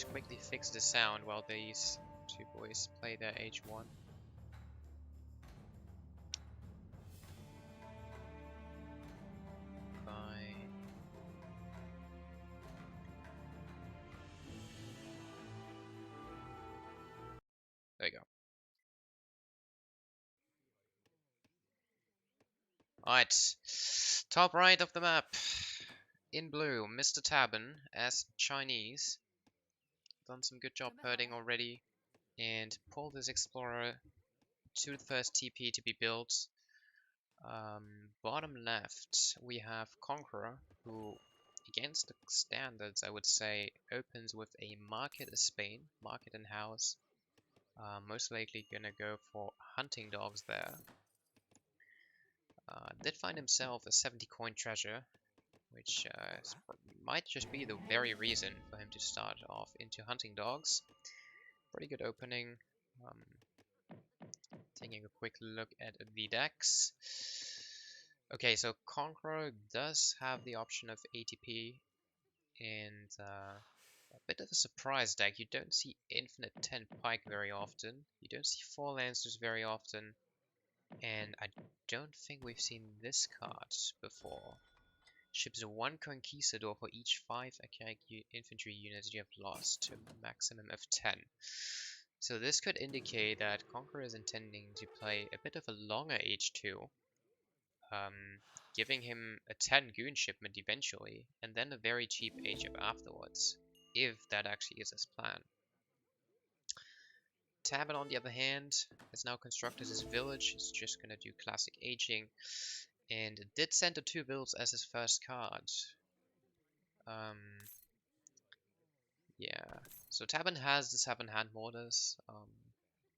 just quickly fix the sound while these two boys play their H1. There you go. Alright, top right of the map. In blue, Mr. Tabben as Chinese. Done some good job herding already. And pulled this explorer to the first TP to be built. Bottom left, we have Conqueror, who, against the standards, I would say, opens with a market in Spain, market and house. Most likely gonna go for hunting dogs there. Did find himself a 70 coin treasure, which might just be the very reason for him to start off into hunting dogs. Pretty good opening. Taking a quick look at the decks. Okay, so Conqueror does have the option of ATP and a bit of a surprise deck. You don't see Infinite 10 Pike very often. You don't see 4 Lancers very often. And I don't think we've seen this card before. Ships 1 Conquistador for each 5 archaic infantry units you have lost to a maximum of 10. So this could indicate that Conqueror is intending to play a bit of a longer H2, giving him a 10 goon shipment eventually, and then a very cheap HF afterwards, if that actually is his plan. Tabben, on the other hand, has now constructed his village. It's just gonna do classic aging, and it did send the 2 builds as his first card. Yeah, so Tabben has the 7 hand mortars.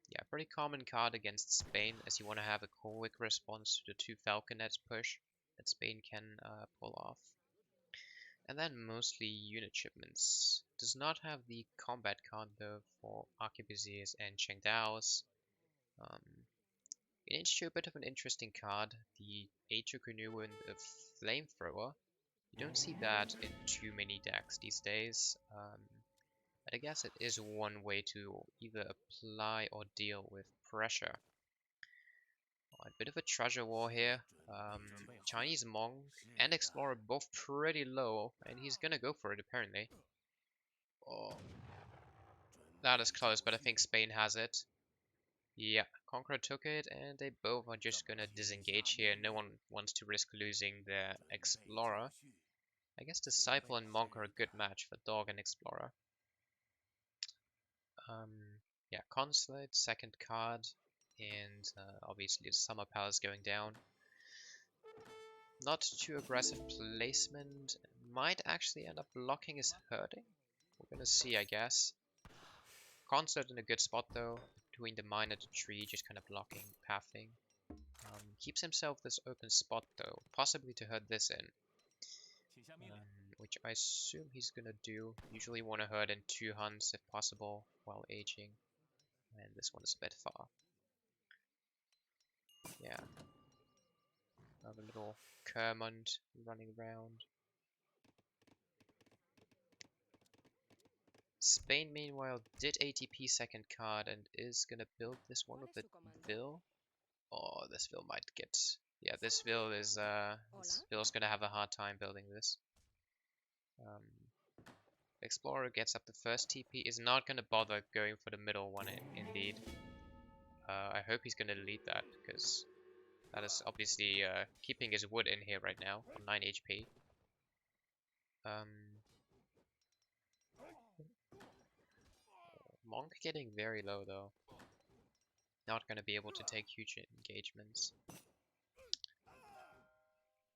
Yeah, pretty common card against Spain, as you want to have a quick response to the 2 falconets push that Spain can pull off. And then mostly unit shipments. Does not have the combat card though for arquebusiers and Chengdaos. In H2, a bit of an interesting card, the H2 canoe and the flamethrower. You don't see that in too many decks these days. But I guess it is one way to either apply or deal with pressure. A bit of a treasure war here. Chinese Monk and Explorer both pretty low, and he's gonna go for it apparently. Oh, that is close, but I think Spain has it. Yeah, Conqueror took it, and they both are just gonna disengage here. No one wants to risk losing their Explorer. I guess Disciple and Monk are a good match for Dog and Explorer. Yeah, Consulate, second card, and obviously the Summer Palace going down. Not too aggressive placement. Might actually end up blocking his herding. We're gonna see, I guess. Consulate in a good spot though, between the mine and the tree, just kind of blocking, pathing. Keeps himself this open spot though, possibly to herd this in. Which I assume he's gonna do. Usually want to herd in 2 hunts if possible while aging. And this one is a bit far. Yeah. Have a little Kermond running around. Spain, meanwhile, did ATP second card and is gonna build this one with a Vil. Oh, this Vil might get... Yeah, this Vil is gonna have a hard time building this. Explorer gets up the first TP, is not gonna bother going for the middle one indeed. I hope he's gonna delete that, because that is obviously keeping his wood in here right now on 9 HP. Monk getting very low though. Not gonna be able to take huge engagements.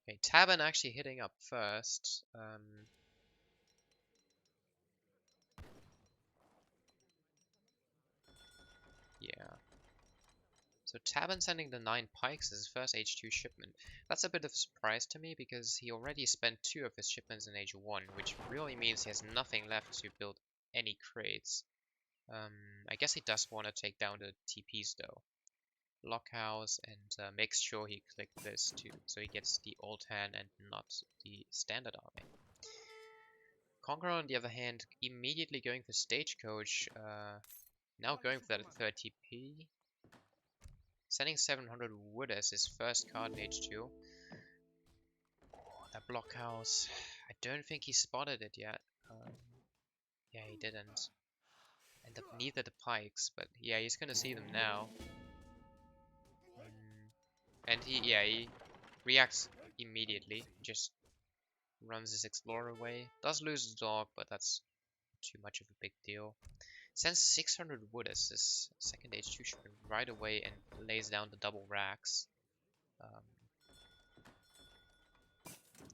Okay, Tabben actually hitting up first. Yeah. So Tabben sending the 9 pikes as his first H2 shipment. That's a bit of a surprise to me because he already spent 2 of his shipments in H1, which really means he has nothing left to build any crates. I guess he does want to take down the TPs though. Blockhouse and makes sure he clicked this too, so he gets the old hand and not the standard army. Conqueror, on the other hand, immediately going for Stagecoach. Now going for that 3rd TP. Sending 700 wood as his first card in H2. That blockhouse. I don't think he spotted it yet. Yeah, he didn't. And neither the pikes, but yeah, he's gonna see them now. And he reacts immediately. Just runs his explorer away. Does lose his dog, but that's too much of a big deal. Sends 600 wood as his second H2 shipment right away and lays down the double racks.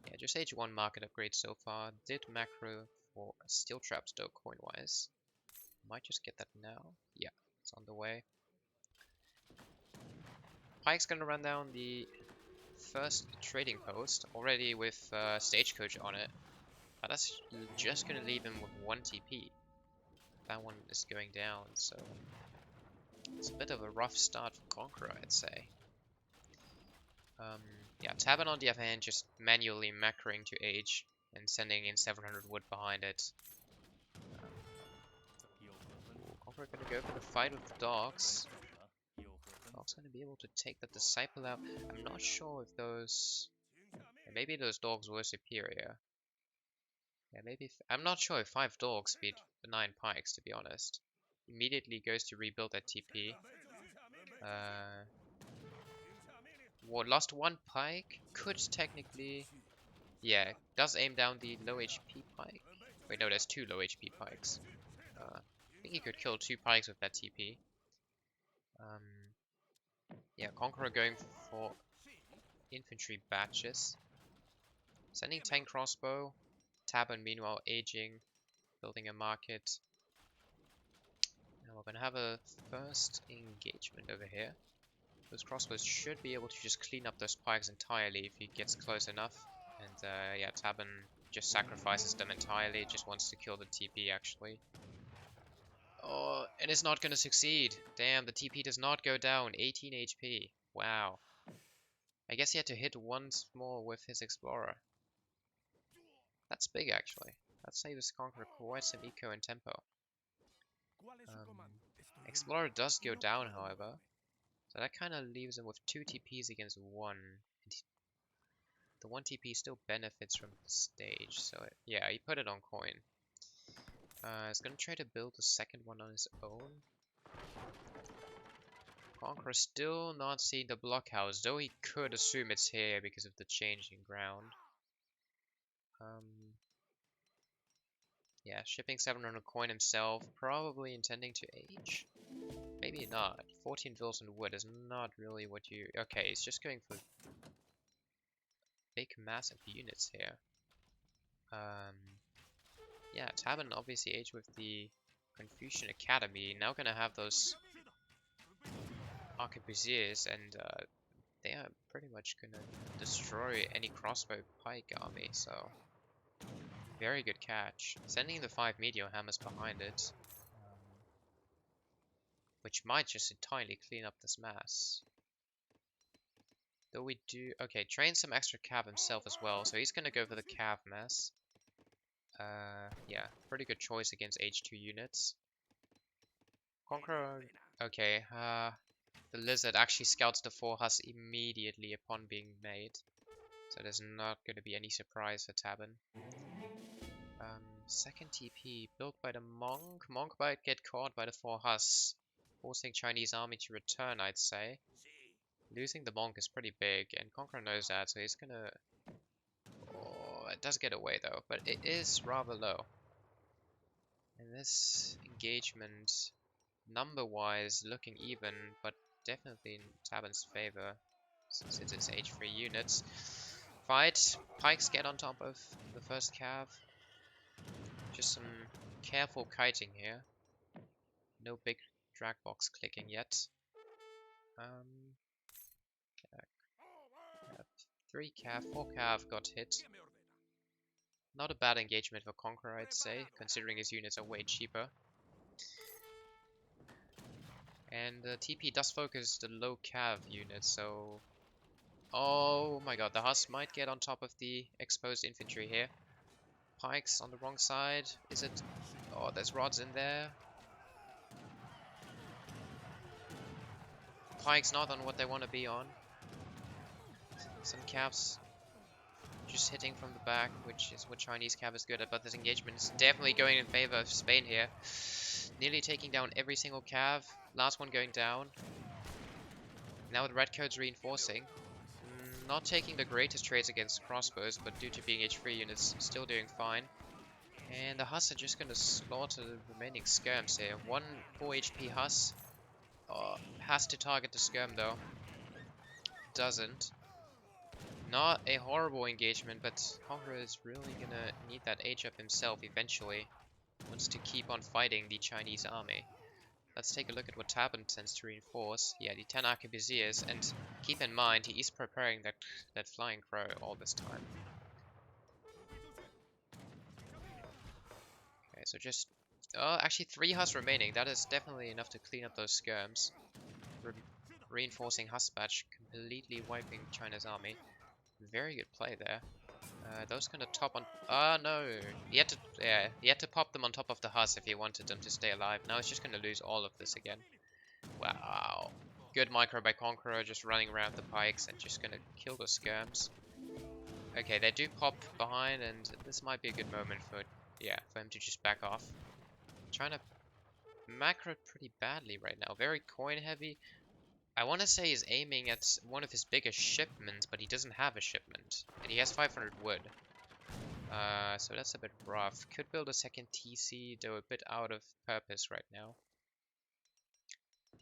Yeah, just H1 market upgrade so far. Did macro for steel traps though, coin-wise. Might just get that now. Yeah, it's on the way. Pike's gonna run down the first trading post already with Stagecoach on it. But that's just gonna leave him with 1 TP. That one is going down, so it's a bit of a rough start for Conqueror, I'd say. Yeah, Tabben on the other hand just manually macroing to age and sending in 700 wood behind it. Conqueror gonna go for the fight with the dogs. Dogs gonna be able to take the disciple out. I'm not sure if those... Maybe those dogs were superior. Yeah, maybe... I'm not sure if 5 dogs beat the 9 pikes, to be honest. Immediately goes to rebuild that TP. Lost 1 pike. Could technically... Yeah, does aim down the low HP pike. Wait, no, there's 2 low HP pikes. I think he could kill 2 pikes with that TP. Yeah, Conqueror going for infantry batches. Sending tank crossbow. Tabben meanwhile aging, building a market. Now we're gonna have a first engagement over here. Those crossbows should be able to just clean up those pikes entirely if he gets close enough. And yeah, Tabben just sacrifices them entirely, just wants to kill the TP actually. Oh, and it's not gonna succeed. Damn, the TP does not go down. 18 HP. Wow. I guess he had to hit once more with his Explorer. That's big actually. That saves Conqueror quite some eco and tempo. Explorer does go down, however. So that kind of leaves him with 2 TPs against 1. And the 1 TP still benefits from the stage. So yeah, he put it on coin. He's gonna try to build the second one on his own. Conqueror still not seeing the blockhouse, though he could assume it's here because of the change in ground. Yeah, shipping 700 coin himself, probably intending to age. Maybe not. 14 vills and wood is not really what you... Okay, he's just going for big massive units here. Yeah, Tabben obviously aged with the Confucian Academy. Now gonna have those arquebusiers, and they are pretty much gonna destroy any crossbow pike army, so very good catch. Sending the 5 meteor hammers behind it, which might just entirely clean up this mass. Though we do... Okay, train some extra cav himself as well, so he's gonna go for the cav mass. Yeah, pretty good choice against H2 units. Conqueror... Okay, the lizard actually scouts the 4 hus immediately upon being made. So there's not going to be any surprise for Tabben. Second TP built by the Monk. Monk might get caught by the 4 hus, forcing Chinese army to return, I'd say. Losing the Monk is pretty big, and Conqueror knows that, so he's gonna... Oh, it does get away though, but it is rather low. And this engagement, number-wise, looking even, but definitely in Tabben's favor, since it is H3 units. Fight. Pikes get on top of the first cav. Just some careful kiting here. No big drag box clicking yet. 3 cav, 4 cav got hit. Not a bad engagement for Conqueror, I'd say, considering his units are way cheaper. And the TP does focus the low cav unit, so... Oh my god, the Hus might get on top of the exposed infantry here. pikes on the wrong side. Is it? Oh, there's rods in there. Pikes not on what they want to be on. Some caps just hitting from the back, which is what Chinese cap is good at, but this engagement is definitely going in favor of Spain here. Nearly taking down every single cav. Last one going down. Now the redcoats reinforcing. Not taking the greatest trades against crossbows, but due to being H3 units, still doing fine. And the Huss are just going to slaughter the remaining skirms here. 1 4 HP Huss. Has to target the skirm though. Doesn't. Not a horrible engagement, but Conqueror is really gonna need that H up himself eventually. Wants to keep on fighting the Chinese army. Let's take a look at what Tabben tends to reinforce. Yeah, the 10 arquebusiers, and keep in mind he is preparing that flying crow all this time. Okay, so just actually 3 Huss remaining. That is definitely enough to clean up those skirms. Reinforcing Huss batch, completely wiping China's army. Very good play there. Those gonna top on. No, he had to pop them on top of the Huss if he wanted them to stay alive. Now he's just gonna lose all of this again. Wow, good micro by Conqueror, just running around the pikes and just gonna kill the skirms. Okay, they do pop behind, and this might be a good moment for him to just back off. Trying to macro pretty badly right now. Very coin heavy. I want to say he's aiming at one of his biggest shipments, but he doesn't have a shipment. And he has 500 wood. So that's a bit rough. Could build a second TC, though a bit out of purpose right now.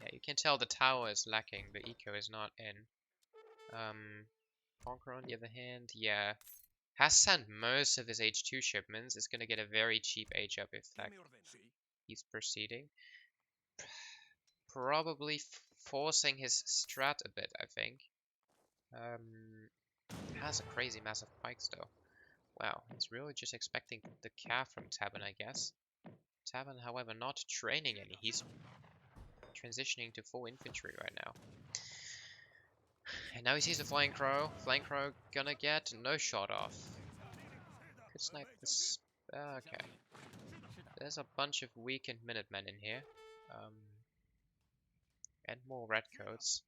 Yeah, you can tell the tower is lacking. The eco is not in. Conqueror, on the other hand, yeah. Has sent most of his H2 shipments. Is going to get a very cheap H up if that he's proceeding. Probably forcing his strat a bit, I think. Has a crazy massive pikes though. Wow, he's really just expecting the calf from Tabben, I guess. Tabben, however, not training any. He's transitioning to full infantry right now. And now he sees the Flying Crow. Flying Crow gonna get no shot off. Could snipe this. Okay. There's a bunch of weakened Minutemen in here. And more redcoats.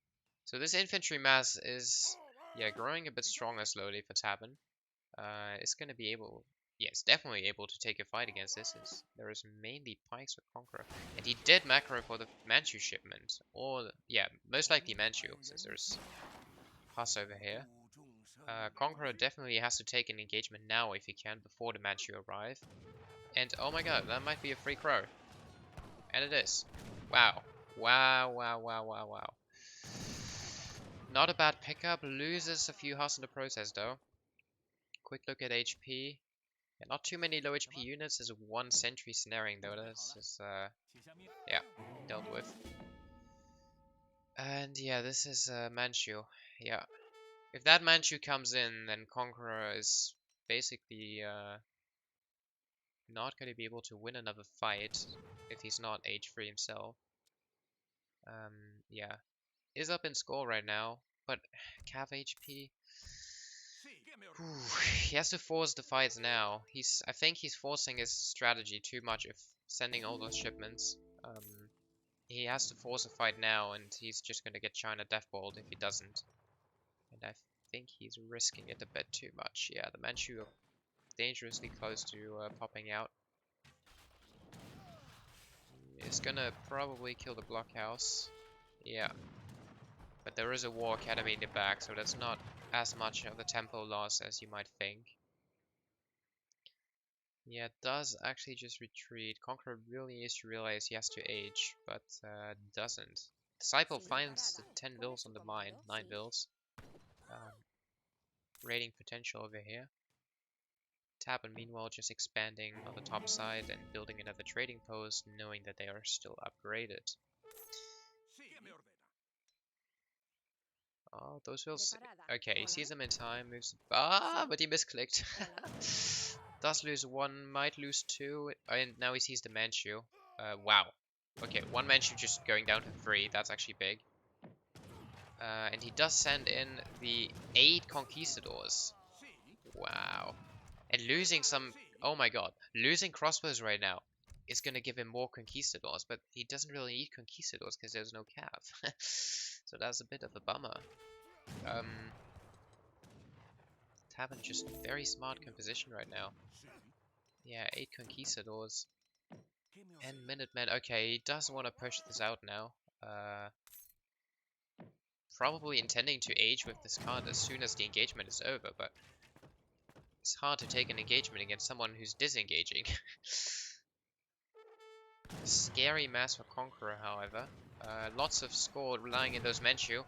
So this infantry mass is, growing a bit stronger slowly for Tabben. It's gonna be able, it's definitely able to take a fight against this. There is mainly pikes for Conqueror, and he did macro for the Manchu shipment, or most likely Manchu, since there's Huss over here. Conqueror definitely has to take an engagement now if he can, before the Manchu arrive. And oh my god, that might be a free crow, and it is. Wow. Wow. Not a bad pickup. Loses a few Huss in the process though. Quick look at HP. Yeah, not too many low HP units. There's 1 sentry snaring though. This is dealt with. And yeah, this is Manchu. Yeah, if that Manchu comes in, then Conqueror is basically not going to be able to win another fight if he's not H3 himself. Is up in score right now, but Cav HP. He has to force the fights now. I think he's forcing his strategy too much if sending all those shipments. He has to force a fight now, and he's just gonna get China deathballed if he doesn't. And I think he's risking it a bit too much. Yeah, the Manchu are dangerously close to popping out. He's gonna probably kill the blockhouse. Yeah. But there is a war academy in the back, so that's not as much of a tempo loss as you might think. Yeah, it does actually just retreat. Conqueror really needs to realize he has to age, but doesn't. Disciple finds the 10 vills on the mine, 9 vills. Raiding potential over here. Tabben meanwhile just expanding on the top side and building another trading post, knowing that they are still upgraded. Oh, those vills. Okay, he sees them in time, moves. But he misclicked. Does lose 1, might lose 2, and now he sees the Manchu. Wow. Okay, 1 Manchu just going down to 3. That's actually big. And he does send in the 8 conquistadors. Wow. And losing some Oh my god. Losing crossbows right now is gonna give him more conquistadors, but he doesn't really need conquistadors because there's no cav. So that's a bit of a bummer. Tabben just very smart composition right now. Yeah, 8 conquistadors. And Minutemen. Okay, he does want to push this out now. Probably intending to age with this card as soon as the engagement is over, but it's hard to take an engagement against someone who's disengaging. Scary mass for Conqueror, however. Lots of score relying in those Manchu.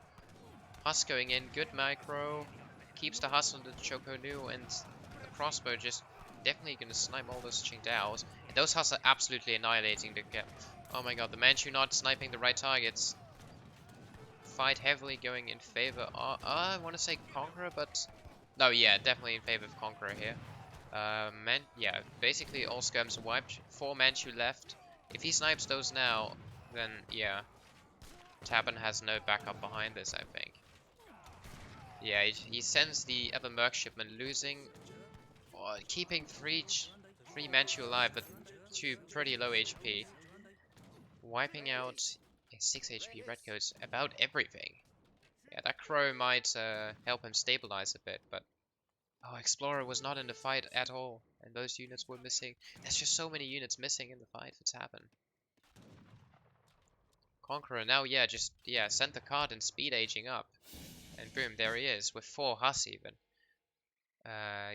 Huss going in, good micro. Keeps the Huss on the Chokonu, and the crossbow just definitely gonna snipe all those Qingdaos. And those Huss are absolutely annihilating the gap. Oh my god, the Manchu not sniping the right targets. Fight heavily going in favor. I want to say Conqueror, but no, yeah, definitely in favor of Conqueror here. Yeah, basically all skirms are wiped. 4 Manchu left. If he snipes those now, then yeah, Tabben has no backup behind this, I think. Yeah, he sends the other Merc shipment losing, or keeping 3 Manchu alive, but 2 pretty low HP. Wiping out a 6 HP redcoats about everything. Yeah, that crow might help him stabilize a bit, but oh, Explorer was not in the fight at all, and those units were missing. There's just so many units missing in the fight for Tabben. Conqueror now, yeah, just, yeah, sent the card and speed aging up. And boom, there he is, with 4 Huss even.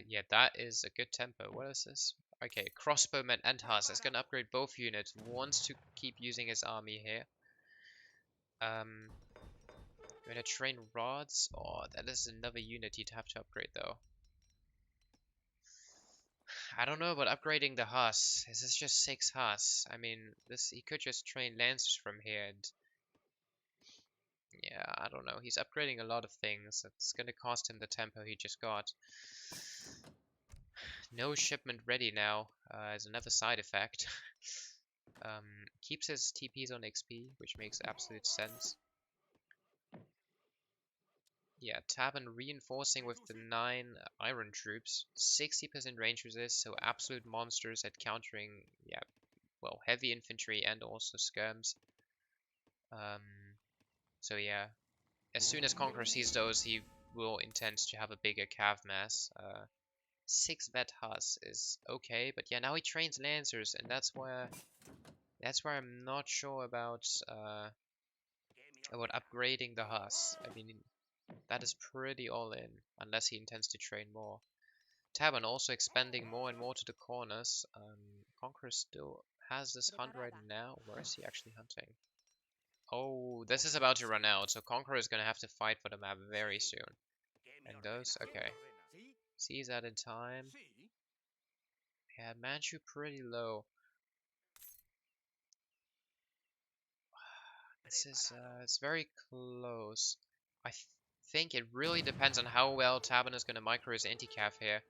Yeah, that is a good tempo. What is this? Okay, crossbowman and Huss. It's gonna upgrade both units. Wants to keep using his army here. Gonna train rods. Oh, that is another unit you'd have to upgrade though. I don't know about upgrading the Huss. Is this just 6 Huss? I mean, this he could just train Lancers from here and yeah, I don't know. He's upgrading a lot of things. It's gonna cost him the tempo he just got. No shipment ready now as another side effect. Keeps his TPs on XP, which makes absolute sense. Yeah, Tabben reinforcing with the 9 iron troops. 60% range resist, so absolute monsters at countering, yeah, well, heavy infantry and also skirms. So yeah, as soon as Conqueror sees those, he will intend to have a bigger cav mass. 6 vet Huss is okay, but yeah, now he trains Lancers, and that's where I'm not sure about upgrading the Huss. I mean, that is pretty all in, unless he intends to train more. Tabben also expanding more and more to the corners. Conqueror still has this hunt right now. Where is he actually hunting? Oh, this is about to run out, so Conqueror is going to have to fight for the map very soon. And those, okay. Sees that in time. Yeah, Manchu pretty low. This is, it's very close. I think it really depends on how well Tabben is going to micro his anti-cav here.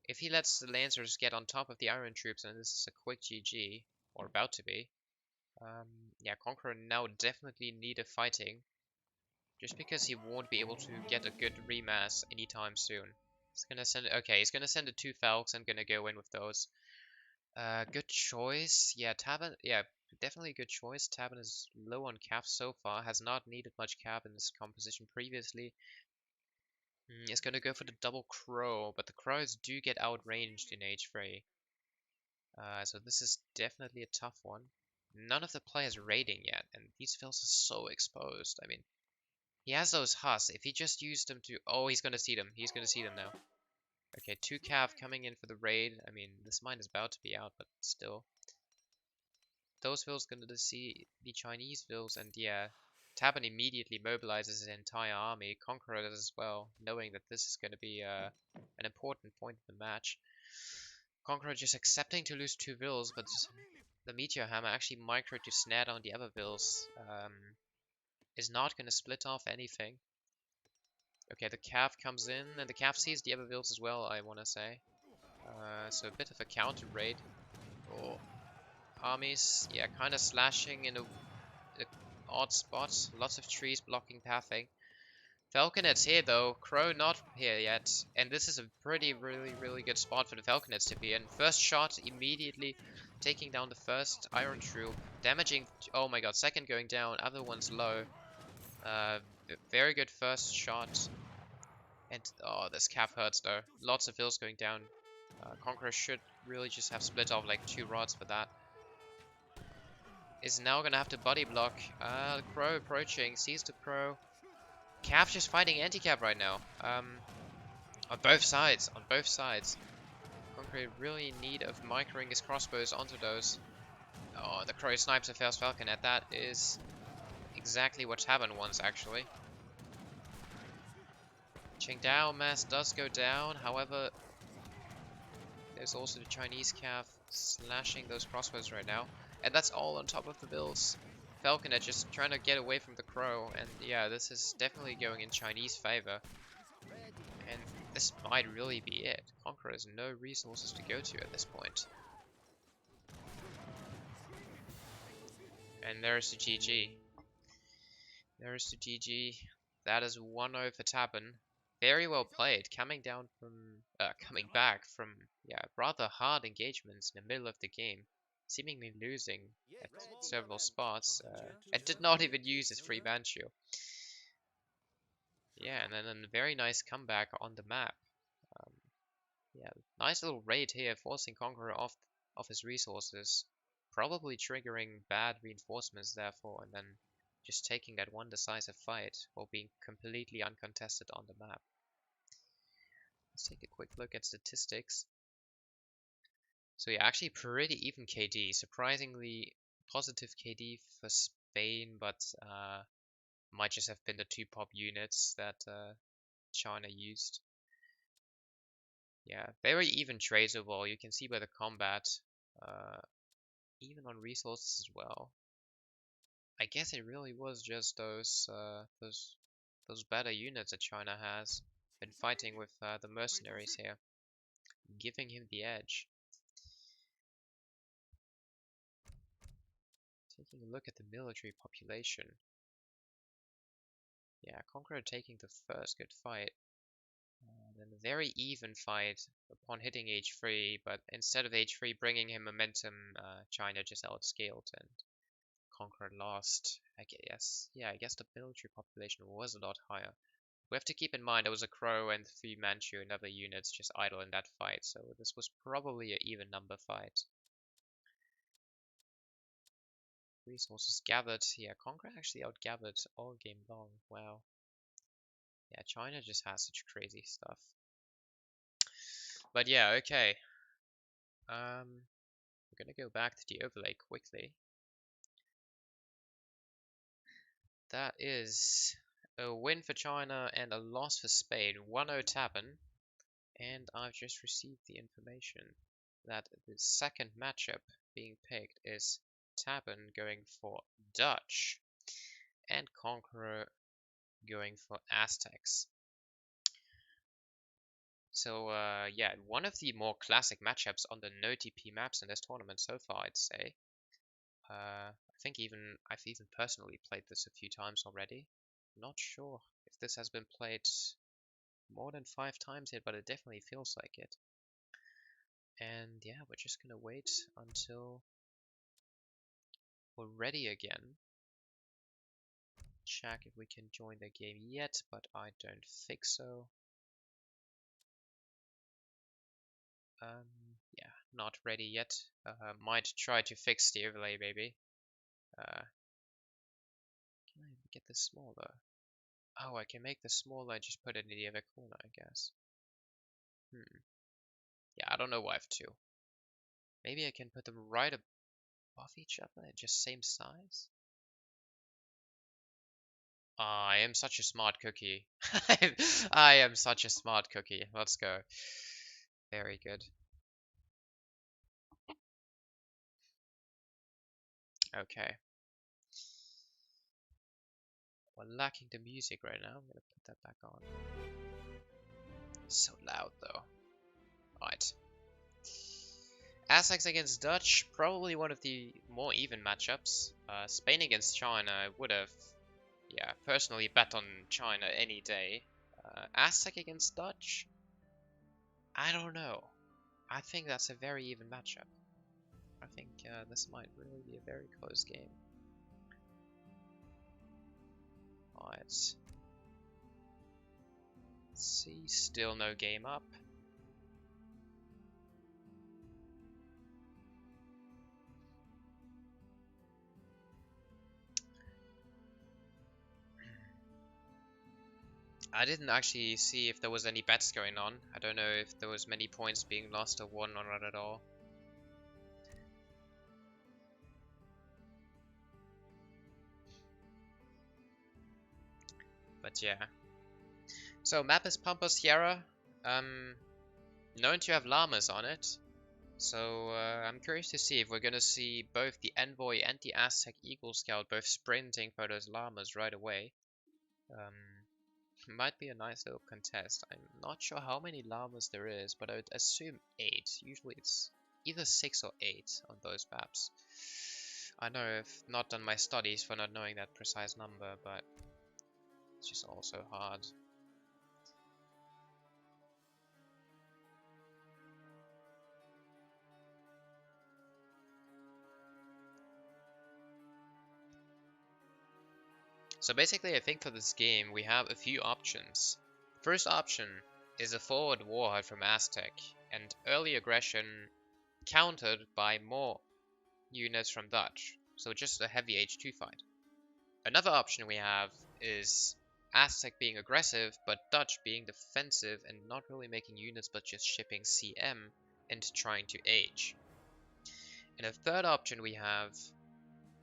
If he lets the Lancers get on top of the Iron troops, and this is a quick GG, or about to be, yeah, Conqueror now definitely need a fighting, just because he won't be able to get a good remass anytime soon. He's gonna send, okay, he's gonna send the 2 Falcons. I'm gonna go in with those. Good choice. Yeah, Tabben, yeah, definitely a good choice. Tabben is low on cav so far, has not needed much cav in this composition previously. It's gonna go for the double crow, but the crows do get outranged in H3. So this is definitely a tough one. None of the players raiding yet, and these fields are so exposed. I mean, he has those Huss. If he just used them to... Oh, he's gonna see them. He's gonna see them now. Okay, 2 cav coming in for the raid. I mean, this mine is about to be out, but still. Those vills gonna see the Chinese vills, and yeah, Tabben immediately mobilizes his entire army. Conqueror does as well, knowing that this is gonna be an important point of the match. Conqueror just accepting to lose 2 vills, but the Meteor Hammer actually micro to snare down the other vills. Is not gonna split off anything. Okay, the Cav comes in, and the Cav sees the other vills as well, I wanna say. So a bit of a counter raid. Oh. Armies, yeah, kind of slashing in a odd spot. Lots of trees blocking pathing. Falconets here though, Crow not here yet, and this is a really good spot for the Falconets to be in. First shot immediately taking down the first Iron Troop, damaging, oh my god, second going down, other one's low. Very good first shot, and oh, this Cav hurts though, lots of hills going down. Conqueror should really just have split off like 2 rods for that. Is now gonna have to body block. The Crow approaching, sees the Crow. Cav just fighting anti-Cav right now. On both sides, Conqueror really in need of microing his crossbows onto those. Oh, the Crow snipes a first Falconet. That is exactly what Tabben wants, actually. Qingdao mass does go down, however, there's also the Chinese Cav slashing those crossbows right now. And that's all on top of the bills. Falconet just trying to get away from the Crow, and yeah, this is definitely going in Chinese favor. And this might really be it. Conqueror has no resources to go to at this point. And there's the GG. There's the GG. That is 1-0 for Tabben. Very well played, coming back from rather hard engagements in the middle of the game, seemingly losing at several spots, and did not even use his free Banshee. Yeah, and then a very nice comeback on the map. Yeah, nice little raid here, forcing Conqueror off his resources, probably triggering bad reinforcements therefore, and then just taking that one decisive fight while being completely uncontested on the map. Let's take a quick look at statistics. So yeah, actually pretty even KD. Surprisingly positive KD for Spain, but might just have been the 2 pop units that China used. Yeah, very even trades overall. You can see by the combat, even on resources as well. I guess it really was just those better units that China has been fighting with the mercenaries here, giving him the edge. Taking a look at the military population. Yeah, Conqueror taking the first good fight. Then a very even fight upon hitting H3, but instead of H3 bringing him momentum, China just outscaled and Conqueror lost. I guess the military population was a lot higher. We have to keep in mind there was a Crow and 3 Manchu and other units just idle in that fight, so this was probably an even number fight. Resources gathered. Yeah, Conqueror actually outgathered all game long. Wow. Yeah, China just has such crazy stuff. But yeah, okay. We're gonna go back to the overlay quickly. That is a win for China and a loss for Spain. 1-0 Tabben. And I've just received the information that the second matchup being picked is Tabben going for Dutch and Conqueror going for Aztecs. So yeah, one of the more classic matchups on the no TP maps in this tournament so far, I'd say. I think I've even personally played this a few times already. Not sure if this has been played more than 5 times yet, but it definitely feels like it. And yeah, we're just gonna wait until we're ready again. Check if we can join the game yet, but I don't think so. Yeah, not ready yet. Might try to fix the overlay maybe. Can I get this smaller? Oh, I can make this smaller and just put it in the other corner, I guess. Yeah, I don't know why I have 2. Maybe I can put them right above each other and just same size? I am such a smart cookie. I am such a smart cookie. Let's go. Very good. Okay. We're lacking the music right now. I'm gonna put that back on. So loud though. Right. Aztecs against Dutch, probably one of the more even matchups. Spain against China would have, yeah, personally bet on China any day. Aztec against Dutch? I don't know. I think that's a very even matchup. I think this might really be a very close game. Alright. Let's see, still no game up. I didn't actually see if there was any bets going on. I don't know if there was many points being lost or won or not at all. But yeah. So map is Pampa Sierra. Known to have llamas on it. So I'm curious to see if we're gonna see both the Envoy and the Aztec Eagle Scout both sprinting for those llamas right away. Might be a nice little contest. I'm not sure how many llamas there is, but I would assume 8. Usually it's either 6 or 8 on those maps. I know I've not done my studies for not knowing that precise number, but it's just also hard. So basically I think for this game we have a few options. First option is a forward warhead from Aztec and early aggression countered by more units from Dutch, so just a heavy H2 fight. Another option we have is Aztec being aggressive, but Dutch being defensive and not really making units but just shipping CM and trying to age. And a third option we have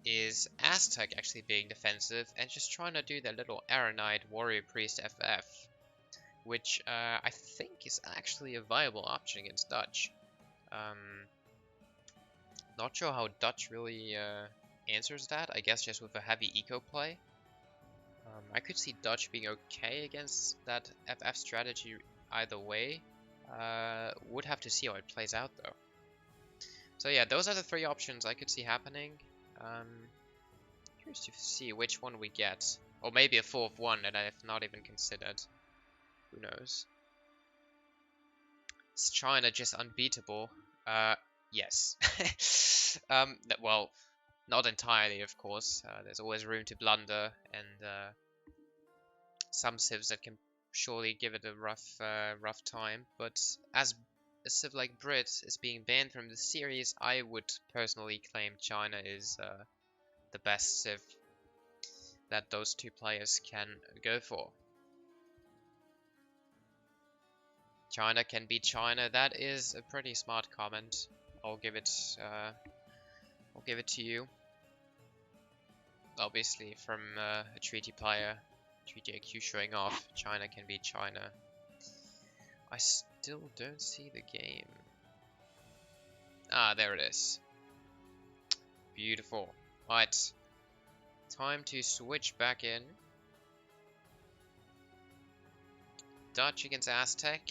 is Aztec actually being defensive and just trying to do their little Aeronite Warrior Priest FF, which I think is actually a viable option against Dutch. Not sure how Dutch really answers that. I guess just with a heavy eco play. I could see Dutch being okay against that FF strategy either way. Would have to see how it plays out though. So yeah, those are the 3 options I could see happening. Curious to see which one we get. Or maybe a 4th one that I have not even considered. Who knows? Is China just unbeatable? Yes. Well, not entirely, of course. There's always room to blunder, and some civs that can surely give it a rough time. But as a civ like Brit is being banned from the series, I would personally claim China is the best civ that those 2 players can go for. China can beat China. That is a pretty smart comment. I'll give it to you. Obviously, from a treaty player, treaty IQ showing off, China can beat China. I still don't see the game. Ah, there it is. Beautiful. Right. Time to switch back in. Dutch against Aztec.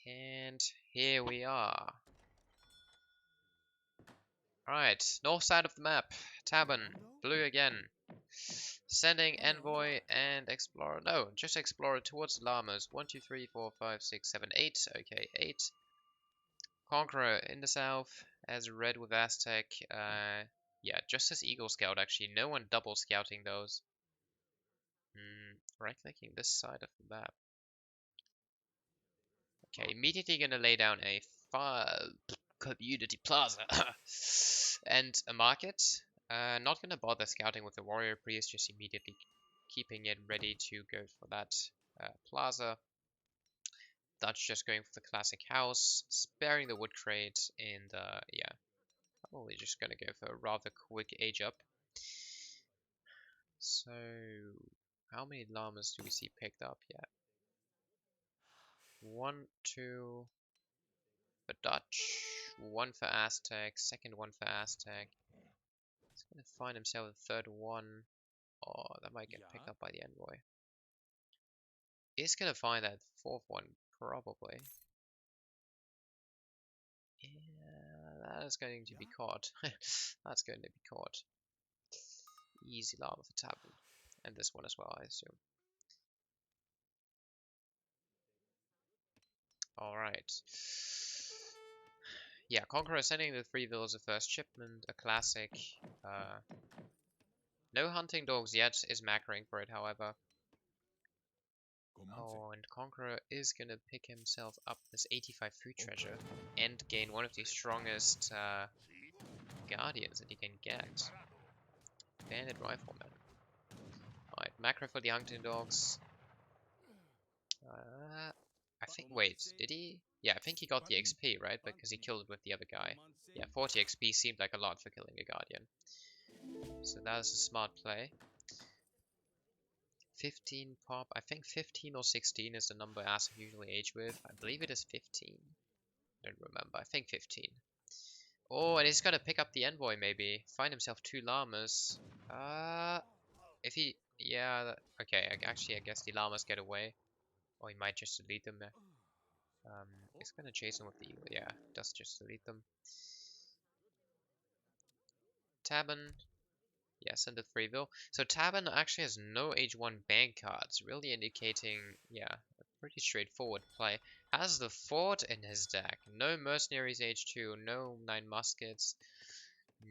And here we are. Alright, north side of the map. Tabben, blue again. Sending Envoy and Explorer. No, just Explorer towards the llamas. 1, 2, 3, 4, 5, 6, 7, 8. Okay, 8. Conqueror in the south as red with Aztec. Yeah, just as Eagle Scout actually. No one double scouting those. Right clicking this side of the map. Okay, immediately gonna lay down a community plaza and a market. Not gonna bother scouting with the warrior priest, just immediately keeping it ready to go for that plaza. Dutch just going for the classic house, sparing the wood crate, and yeah, probably just gonna go for a rather quick age up. So, how many llamas do we see picked up yet? 1, 2 for Dutch, 1 for Aztec, second one for Aztec. He's gonna find himself a third one. Oh, that might get picked up by the envoy. He's gonna find that 4th one, probably. is going to be caught. That's going to be caught. Easy lava for Tabben. And this one as well, I assume. Alright. Yeah, Conqueror sending the 3 villas the first shipment, a classic. No hunting dogs yet, is macroing for it, however. Oh, and Conqueror is gonna pick himself up this 85 food treasure and gain one of the strongest guardians that he can get. Bandit Rifleman. Alright, macro for the hunting dogs. I think, wait, did he? Yeah, I think he got the XP, right? Because he killed it with the other guy. Yeah, 40 XP seemed like a lot for killing a guardian. So that is a smart play. 15 pop. I think 15 or 16 is the number Aztec usually age with. I believe it is 15. I don't remember. I think 15. Oh, and he's got to pick up the envoy maybe. Find himself 2 llamas. If he... Yeah, okay. Actually, I guess the llamas get away. Or he might just delete them. He's gonna chase him with the eagle. Yeah, does just delete them. Tabben. Yeah, send a 3-vil. So Tabben actually has no H1 bank cards, really indicating, yeah, a pretty straightforward play. Has the fort in his deck. No mercenaries H2, no 9 muskets,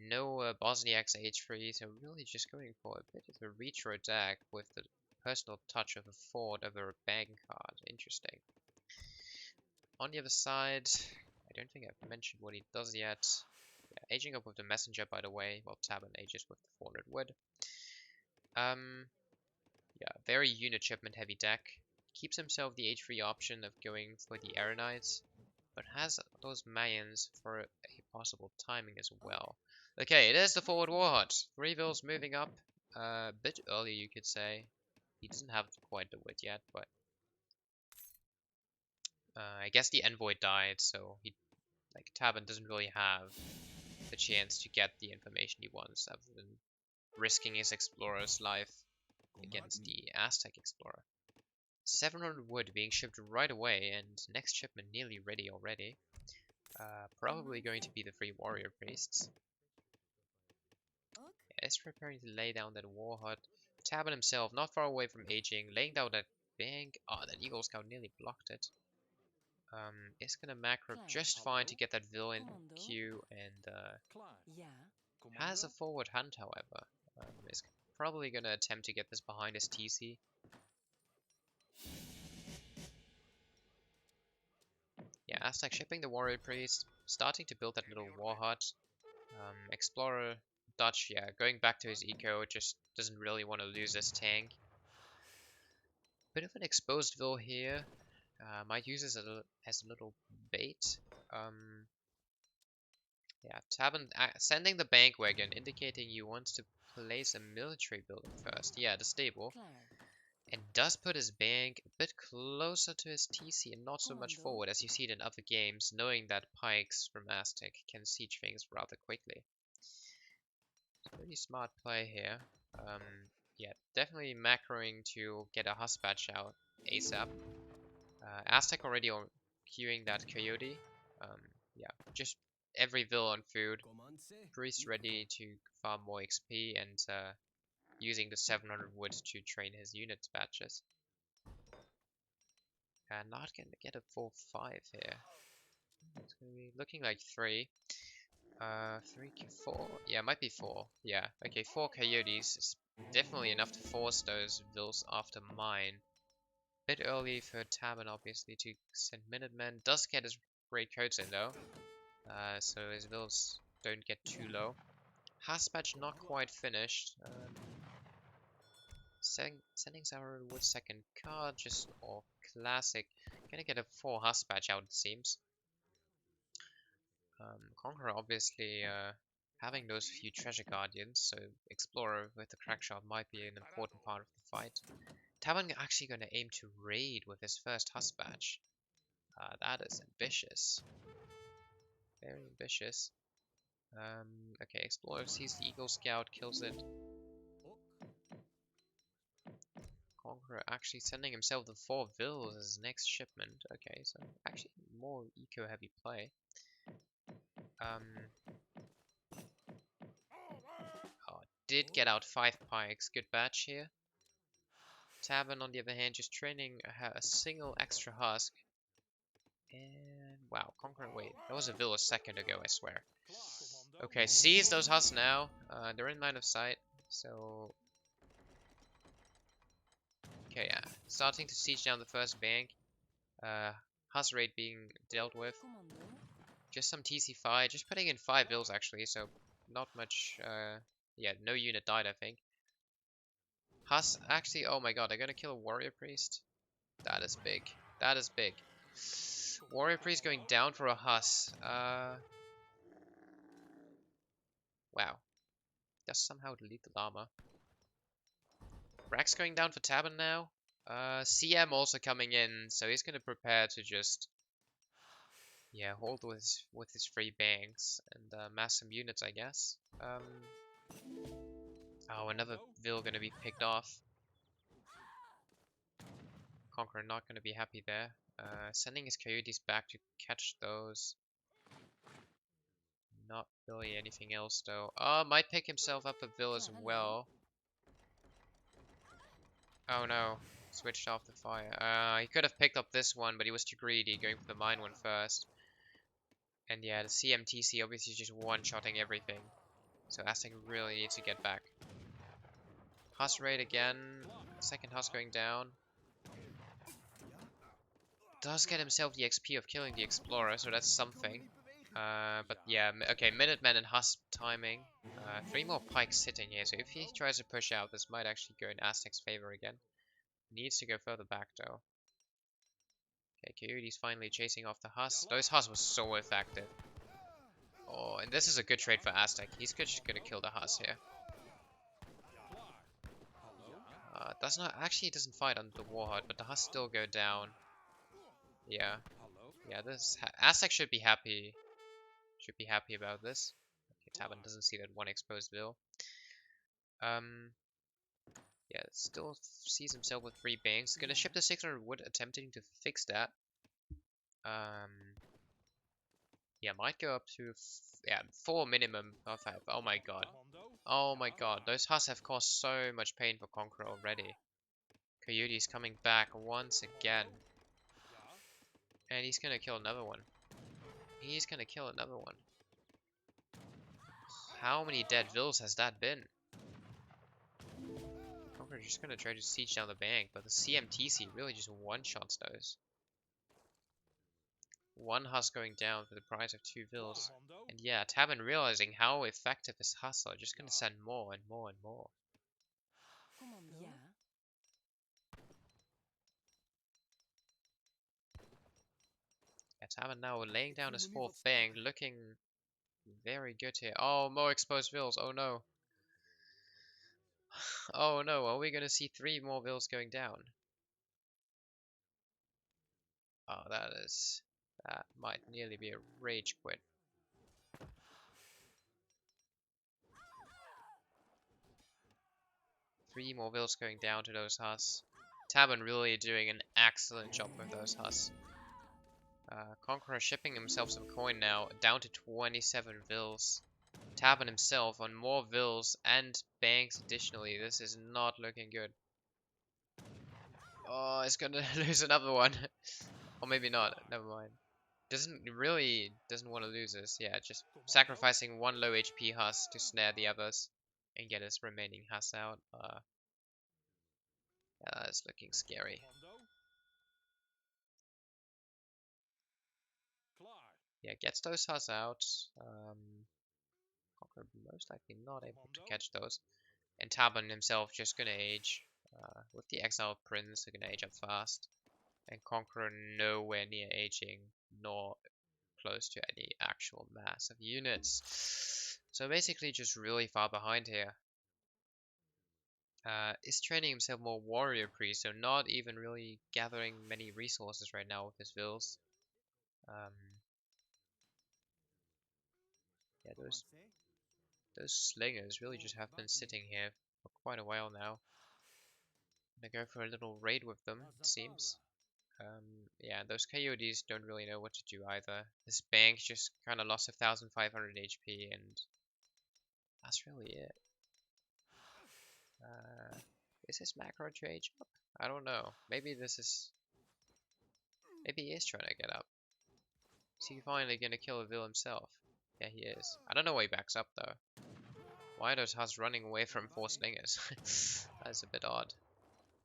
no Bosniaks H3, so really just going for a bit of a retro deck with the personal touch of a fort over a bank card. Interesting. On the other side, I don't think I've mentioned what he does yet. Yeah, aging up with the messenger, by the way, while Tabben ages with the 400 wood. Yeah, very unit shipment heavy deck. Keeps himself the H3 option of going for the Aeronites, but has those Mayans for a possible timing as well. Okay, it is the forward warhot. 3 vils moving up. A bit early, you could say. He doesn't have quite the wit yet, but I guess the envoy died, so he, like, Tabben doesn't really have the chance to get the information he wants other than risking his explorer's life against the Aztec explorer. 700 wood being shipped right away, and next shipment nearly ready already. Probably going to be the 3 warrior priests. Yeah, is preparing to lay down that war hut. Tabben himself, not far away from aging, laying down that bank. Ah, that Eagle Scout nearly blocked it. Is gonna macro just fine to get that villain queue, and has a forward hunt, however. Is probably gonna attempt to get this behind his TC. Yeah, Aztec shipping the warrior priest, starting to build that little war hut. Explorer Dutch, yeah, going back to his eco, just doesn't really want to lose this tank. Bit of an exposed Vil here. Might use this as a little bait. Yeah, Tabben sending the bank wagon, indicating he wants to place a military building first. Yeah, the stable. And does put his bank a bit closer to his TC and not so much forward as you see it in other games, knowing that pikes from Aztec can siege things rather quickly. Pretty smart play here. Yeah, definitely macroing to get a Huspatch out ASAP. Aztec already on queuing that Coyote. Yeah, just every Vil on food. Priest ready to farm more XP and using the 700 wood to train his unit batches. Not gonna get a full 5 here. It's gonna be looking like 3. 3, 4. Yeah, it might be 4. Yeah, okay, 4 coyotes is definitely enough to force those vills after mine. Bit early for Tabben, obviously, to send Minutemen. Does get his great coats in, though. So his vills don't get too low. Haspatch not quite finished. Sending Sour with second card, just all classic. Gonna get a 4 Haspatch out, it seems. Conqueror obviously having those few treasure guardians, so Explorer with the crack shot might be an important part of the fight. Tabben actually going to aim to raid with his first Huspatch. That is ambitious. Very ambitious. Okay, Explorer sees the Eagle Scout, kills it. Conqueror actually sending himself the 4 vills as his next shipment. Okay, so actually more eco-heavy play. did get out 5 pikes. Good batch here. Tabben, on the other hand, just training a single extra husk. And wow, Conqueror, wait, that was a Vil a second ago, I swear. Okay, seize those husks now. They're in line of sight, so... Okay, yeah. Starting to siege down the first bank. Husk rate being dealt with. Just some TC5, just putting in 5 Vils actually, so not much, yeah, no unit died, I think. Husk, actually, oh my god, they're gonna kill a Warrior Priest? That is big. That is big. Warrior Priest going down for a Husk. Wow. Does somehow delete the llama. Rex going down for Tabben now. CM also coming in, so he's gonna prepare to just, yeah, hold with his free banks and mass some units, I guess. Oh, another Vil gonna be picked off. Conqueror not gonna be happy there. Sending his coyotes back to catch those. Not really anything else though. Might pick himself up a Vil as well. Oh no, switched off the fire. He could have picked up this one, but he was too greedy, going for the mine one first. And yeah, the CMTC obviously just one-shotting everything. So Aztec really needs to get back. Husk raid again. Second Husk going down. Does get himself the XP of killing the Explorer, so that's something. But yeah, okay, Minutemen and Husk timing. 3 more pikes sitting here, so if he tries to push out, this might actually go in Aztec's favor again. Needs to go further back though. Okay, Coyote's finally chasing off the Husk. Those Husks were so effective. Oh, and this is a good trade for Aztec. He's just gonna kill the Husk here. Does not actually, he doesn't fight under the Warheart, but the Husks still go down. Yeah, yeah. This Aztec should be happy. Should be happy about this. Okay, Tabben doesn't see that one exposed Vil. Yeah, still sees himself with 3 banks. Gonna ship the 600 wood, attempting to fix that. Yeah, might go up to yeah 4 minimum of 5. Oh my god. Oh my god, those Husks have caused so much pain for Conqueror already. Coyote's coming back once again. And he's gonna kill another one. He's gonna kill another one. How many dead Vils has that been? Conqueror's just gonna try to siege down the bank, but the CMTC really just one-shots those. 1 Husk going down for the price of 2 Vils. And yeah, Tabben realizing how effective his Husks are, just gonna send more and more and more. Yeah, Tabben now laying down his 4th bank, looking very good here. Oh, more exposed Vils, oh no. Oh no, are we gonna see 3 more Vils going down? Oh, that might nearly be a rage quit. Three more Vils going down to those Husks. Tabben really doing an excellent job with those Husks. Conqueror shipping himself some coin now, down to 27 Vils. Tabben himself on more Vils and banks additionally. This is not looking good. Oh, it's gonna lose another one. Or maybe not, never mind. Doesn't want to lose this. Yeah, just sacrificing 1 low HP Husk to snare the others and get his remaining Husk out. Yeah, that's looking scary. Yeah, gets those Husks out. Conqueror most likely not able to catch those. And Tabben himself just gonna age. With the Exiled Prince, they're gonna age up fast. And Conqueror nowhere near aging, nor close to any actual mass of units. So basically just really far behind here. Is training himself more warrior priest, so not even really gathering many resources right now with his Vils. Yeah, those slingers really just have been sitting here for quite a while now. I'm gonna go for a little raid with them, it seems. Yeah, those coyotes don't really know what to do either. This bank just kind of lost 1,500 HP, and that's really it. Is this macro to age up? I don't know. Maybe this is... Maybe he is trying to get up. Is he finally gonna kill Vil himself? Yeah, he is. I don't know why he backs up though. Why are those Huss running away from 4 slingers? That's a bit odd.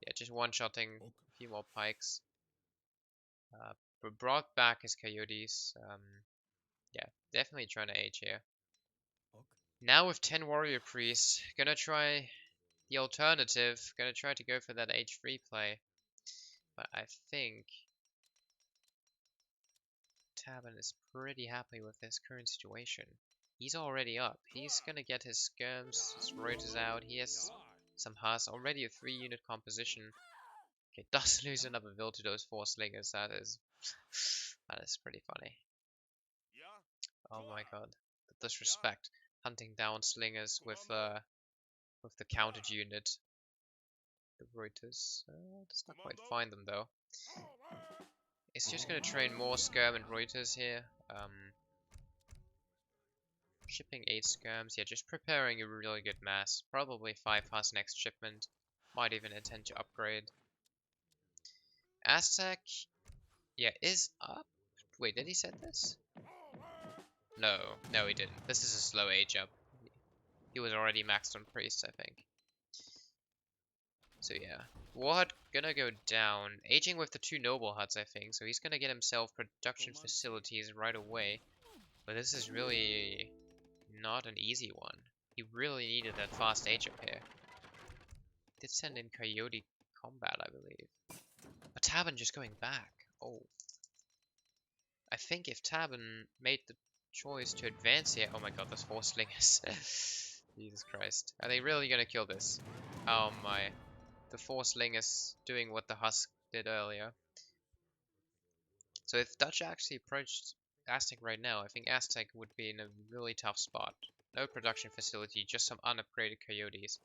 Yeah, just one-shotting a few more pikes. But brought back his coyotes. Yeah, definitely trying to age here. Now with 10 warrior priests, gonna try the alternative. Gonna try to go for that age 3 play. But I think Tabben is pretty happy with his current situation. He's already up. He's gonna get his skirms, his rotors out. He has some Huss, already a 3-unit composition. Okay, does lose another Vil to those 4 slingers. That is pretty funny. Oh my god, the disrespect! Hunting down slingers with the counted unit. The Reuters does not quite find them though. It's just gonna train more skirm and Reuters here. Shipping 8 skirms, yeah, just preparing a really good mass. Probably 5 Huss next shipment. Might even intend to upgrade. Aztec, yeah, is up. Wait, did he set this? No, no he didn't. This is a slow age up. He was already maxed on priest, I think. So yeah, Warhut gonna go down. Aging with the 2 noble huts, I think. So he's gonna get himself production facilities right away. But this is really not an easy one. He really needed that fast age up here. Did send in coyote combat, I believe. A Tabben just going back. Oh. I think if Tabben made the choice to advance here... Oh my god, there's 4 slingers. Jesus Christ. Are they really gonna kill this? Oh my. The 4 slingers doing what the Husk did earlier. So if Dutch actually approached Aztec right now, I think Aztec would be in a really tough spot. No production facility, just some unupgraded coyotes.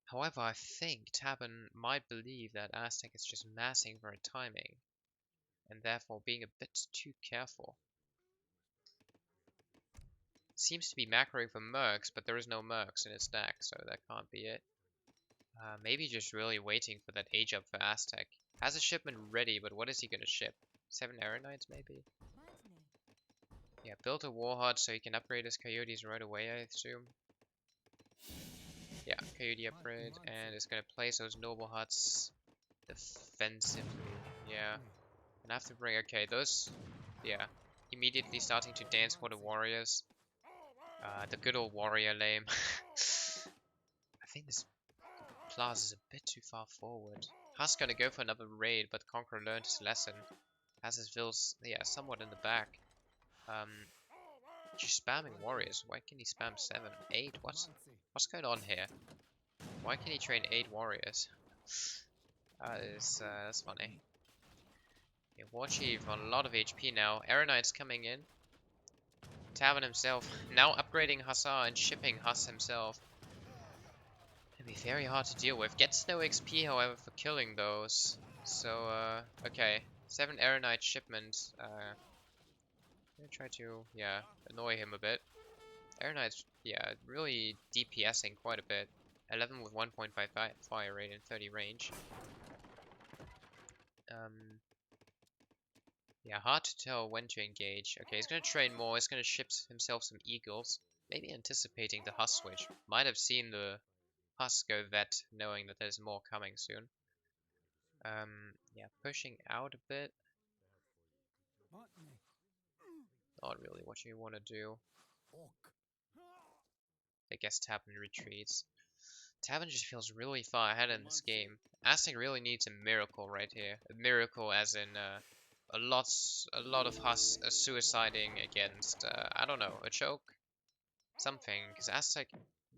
However, I think Tabben might believe that Aztec is just massing for a timing, and therefore being a bit too careful. Seems to be macroing for mercs, but there is no mercs in his deck, so that can't be it. Maybe just really waiting for that age up for Aztec. Has a shipment ready, but what is he gonna ship? 7 Aeronites maybe? Yeah, built a warhut so he can upgrade his coyotes right away, I assume. Yeah, coyote upgrade, and it's gonna place those noble huts defensively. Yeah. And I have to bring, okay, those, yeah, immediately starting to dance for the warriors. The good old warrior lame. I think this plaza is a bit too far forward. Husk's gonna go for another raid, but Conqueror learned his lesson. Has his vills, yeah, somewhat in the back. Just spamming warriors. Why can he spam 7? 8? What's going on here? Why can he train 8 warriors? That's funny. Yeah, War Chief on a lot of HP now. Aeronites coming in. Tabben himself now upgrading Hussar and shipping Huss himself. It'll be very hard to deal with. Gets no XP, however, for killing those. So, okay. 7 Aeronite shipments. I'm gonna try to, yeah, annoy him a bit. Aeronite's, yeah, really DPSing quite a bit. 11 with 1.5 fire rate and 30 range. Yeah, hard to tell when to engage. Okay, he's gonna train more. He's gonna ship himself some eagles. Maybe anticipating the Huss switch. Might have seen the Huss go vet, knowing that there's more coming soon. Yeah, pushing out a bit. Not really what you want to do. I guess Tabben retreats. Tabben just feels really far ahead in this game. Aztec really needs a miracle right here. A miracle as in a lot of Huss suiciding against, I don't know, a choke? Something. Because Aztec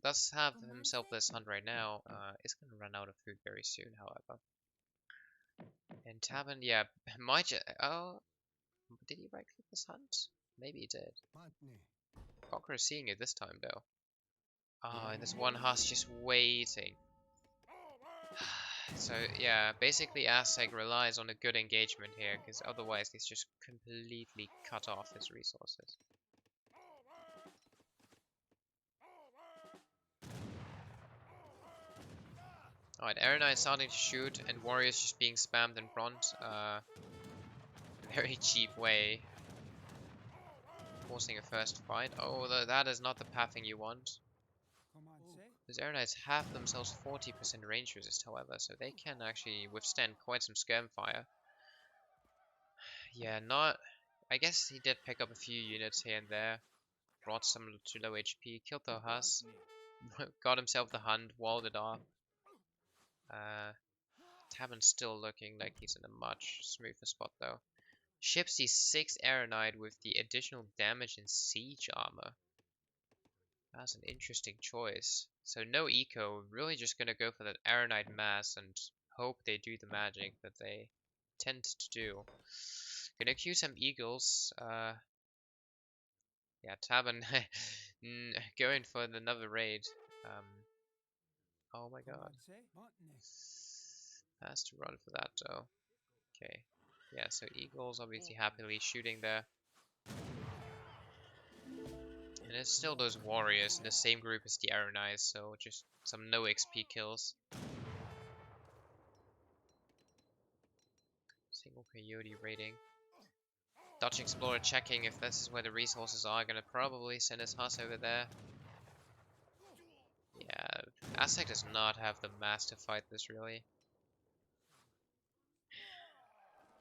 does have himself this hunt right now. Is going to run out of food very soon, however. And Tabben, yeah, might oh, did he right click this hunt? Maybe he did. Conqueror is seeing it this time, though. Oh, and there's one Huss just waiting. So, yeah, basically Aztec relies on a good engagement here, because otherwise he's just completely cut off his resources. Alright, Air Knight starting to shoot, and Warriors just being spammed in front. Very cheap way. Forcing a first fight. Oh, that is not the pathing you want. These Air Knights have themselves 40% range resist, however, so they can actually withstand quite some skirm fire. Yeah, not... I guess he did pick up a few units here and there. Brought some to low HP, killed the Huss. Got himself the Hunt, walled it off. Tabben's still looking like he's in a much smoother spot though. Ships the 6 Air Knight with the additional damage and siege armor. That's an interesting choice. So no eco, really just gonna go for that Air Knight mass and hope they do the magic that they tend to do. Gonna queue some eagles. Yeah, Tabben going for another raid. Oh my god. Has to run for that though. Okay. Yeah, so eagles obviously happily shooting there. And it's still those warriors in the same group as the Arrow Knights, so just some no XP kills. Single coyote raiding. Dutch Explorer checking if this is where the resources are, gonna probably send his Huss over there. Yeah, Aztec does not have the mass to fight this really.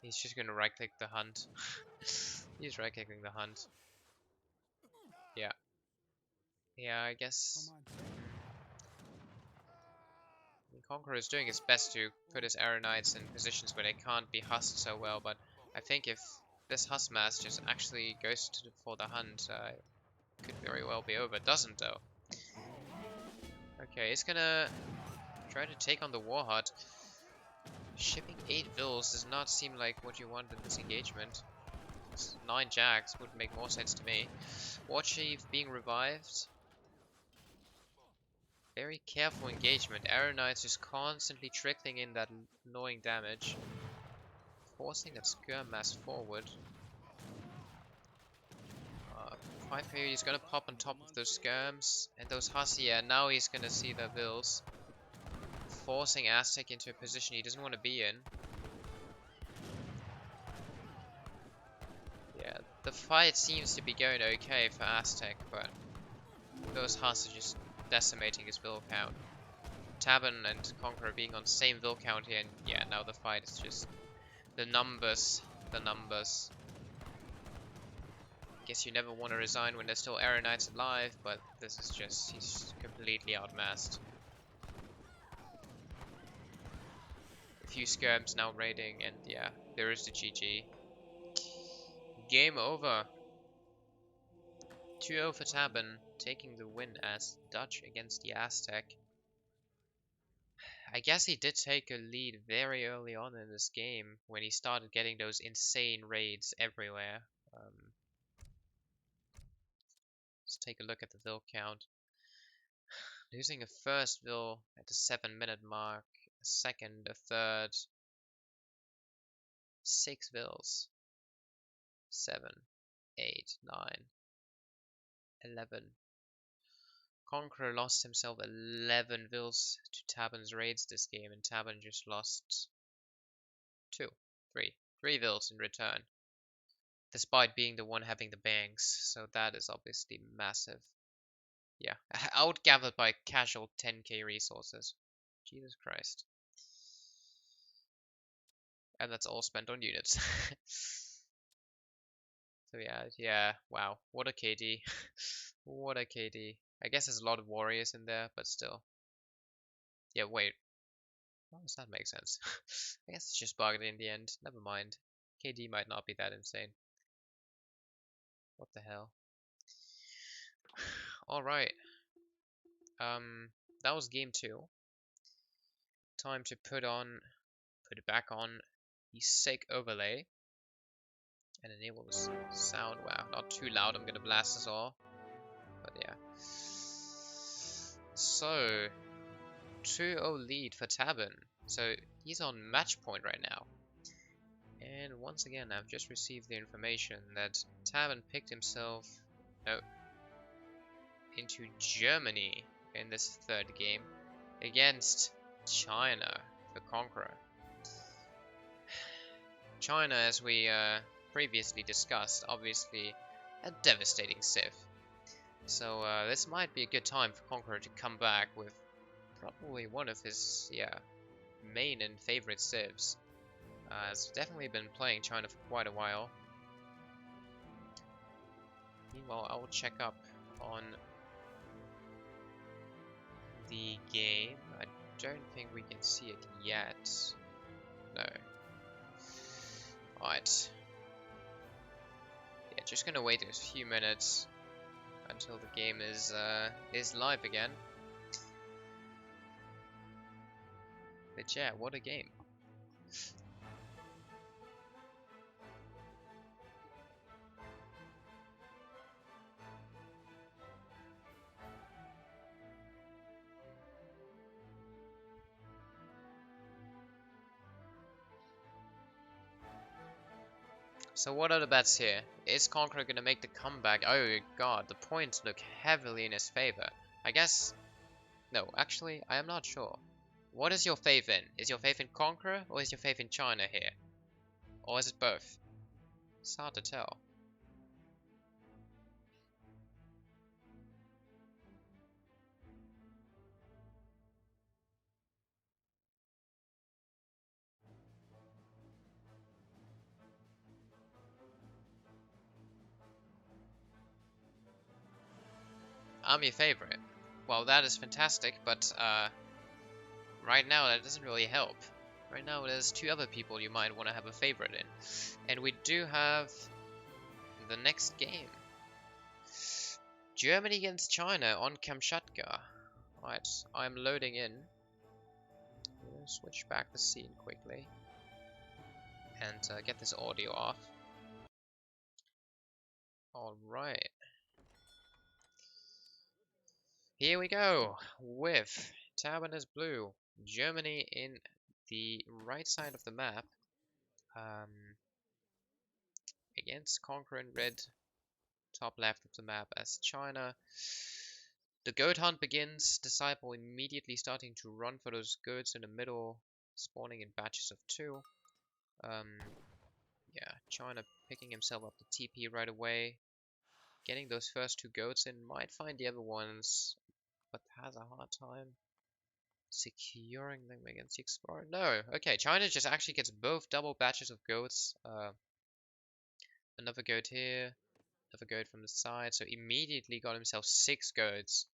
He's just gonna right click the Hunt. He's right clicking the Hunt. Yeah. Yeah, I guess Conqueror is doing his best to put his Arrow Knights in positions where they can't be hussed so well, but I think if this Huss mass just actually goes for the Hunt, it could very well be over. Doesn't though. Okay, he's gonna try to take on the Warhut. Shipping 8 Vills does not seem like what you want in this engagement. 9 Jacks would make more sense to me. War Chief being revived. Very careful engagement. Arrow Knights just constantly trickling in that annoying damage. Forcing that skirm mass forward. 5 period, he's gonna pop on top of those skirms. And those Hussy, yeah, now he's gonna see the Vills. Forcing Aztec into a position he doesn't want to be in. Yeah, the fight seems to be going okay for Aztec, but those Huss are just decimating his Vil count. Tabben and Conqueror being on the same Vil count here, and yeah, now the fight is just the numbers. Guess you never want to resign when there's still Arrow Knights alive, but this is just, he's completely outmassed. A few skirms now raiding, and yeah, there is the GG. Game over. 2-0 for Tabben, taking the win as Dutch against the Aztec. I guess he did take a lead very early on in this game when he started getting those insane raids everywhere. Let's take a look at the Vil count. Losing a first Vil at the 7-minute mark, a second, a third. 6 Vils. 7, 8, 9, 11. Conqueror lost himself 11 Vils to Tabben's raids this game, and Tabben just lost 3 Vils in return, despite being the one having the banks, so that is obviously massive. Yeah, outgathered by casual 10k resources. Jesus Christ. And that's all spent on units. So yeah, wow, what a KD. What a KD. I guess there's a lot of warriors in there, but still. Yeah, wait. How does that make sense? I guess it's just bugged in the end. Never mind. KD might not be that insane. What the hell? Alright. That was game 2. Time to put it back on the SIG overlay. And enable the sound. Wow, not too loud. I'm gonna blast us all. But yeah. So, 2-0 lead for Tabben. So he's on match point right now. And once again, I've just received the information that Tabben picked himself into Germany in this third game against China, the conqueror. China, as we previously discussed, obviously a devastating civ. So this might be a good time for Conqueror to come back with probably one of his, main and favorite civs. Has definitely been playing China for quite a while. Meanwhile, I will check up on the game. I don't think we can see it yet. No. Alright. Yeah, just gonna wait a few minutes until the game is live again. But yeah, what a game. So what are the bets here? Is Conqueror gonna make the comeback? Oh god, the points look heavily in his favor. I guess... No, actually, I am not sure. What is your faith in? Is your faith in Conqueror, or is your faith in China here? Or is it both? It's hard to tell. I'm your favorite. Well, that is fantastic, but right now that doesn't really help. Right now there's two other people you might want to have a favorite in. And we do have the next game. Germany against China on Kamchatka. Right, I'm loading in. We'll switch back the scene quickly. And get this audio off. Alright. Here we go, with Tabben as blue, Germany in the right side of the map, against Conqueror in red, top left of the map as China. The goat hunt begins, Disciple immediately starting to run for those goats in the middle, spawning in batches of 2. Yeah, China picking himself up the TP right away, getting those first 2 goats in, might find the other ones, but has a hard time securing them against the Explorer. No, okay, China just actually gets both double batches of goats. Another goat here, another goat from the side, so immediately got himself 6 goats,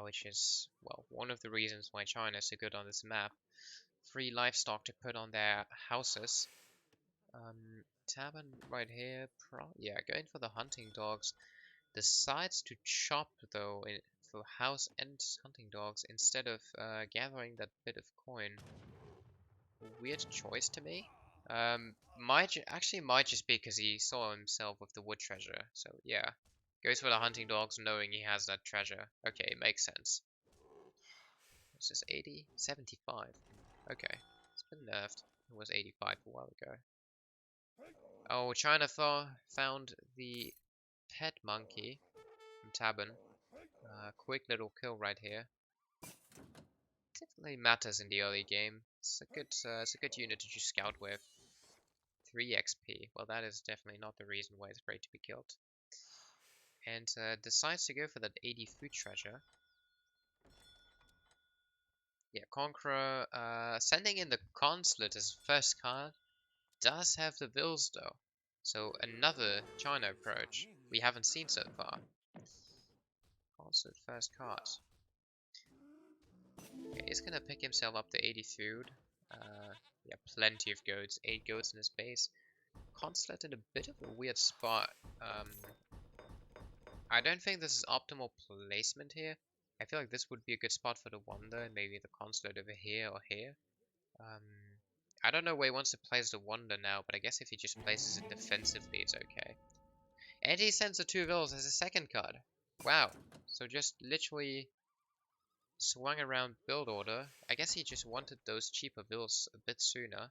which is, well, one of the reasons why China is so good on this map. Free livestock to put on their houses. Tabben right here, yeah, going for the hunting dogs. Decides to chop though for house and hunting dogs instead of gathering that bit of coin. Weird choice to me. Might just be because he saw himself with the wood treasure. So yeah, goes for the hunting dogs knowing he has that treasure. Okay, makes sense. This is 80, 75. Okay, it's been nerfed. It was 85 a while ago. Oh, China found the pet monkey from Tabben. Quick little kill right here. Definitely matters in the early game. It's a good unit to just scout with. 3 XP. Well, that is definitely not the reason why it's great to be killed. And decides to go for that 80 food treasure. Yeah, Conqueror sending in the Consulate as first card. Does have the Vills though. So another China approach we haven't seen so far. Consulate first card. Okay, he's gonna pick himself up the 80 food. Yeah, plenty of goats. 8 goats in his base. Consulate in a bit of a weird spot. I don't think this is optimal placement here. I feel like this would be a good spot for the Wonder, and maybe the Consulate over here or here. I don't know where he wants to place the Wonder now, but I guess if he just places it defensively, it's okay. And he sends the 2 Vills as a second card. Wow. So just literally swung around build order. I guess he just wanted those cheaper Vills a bit sooner.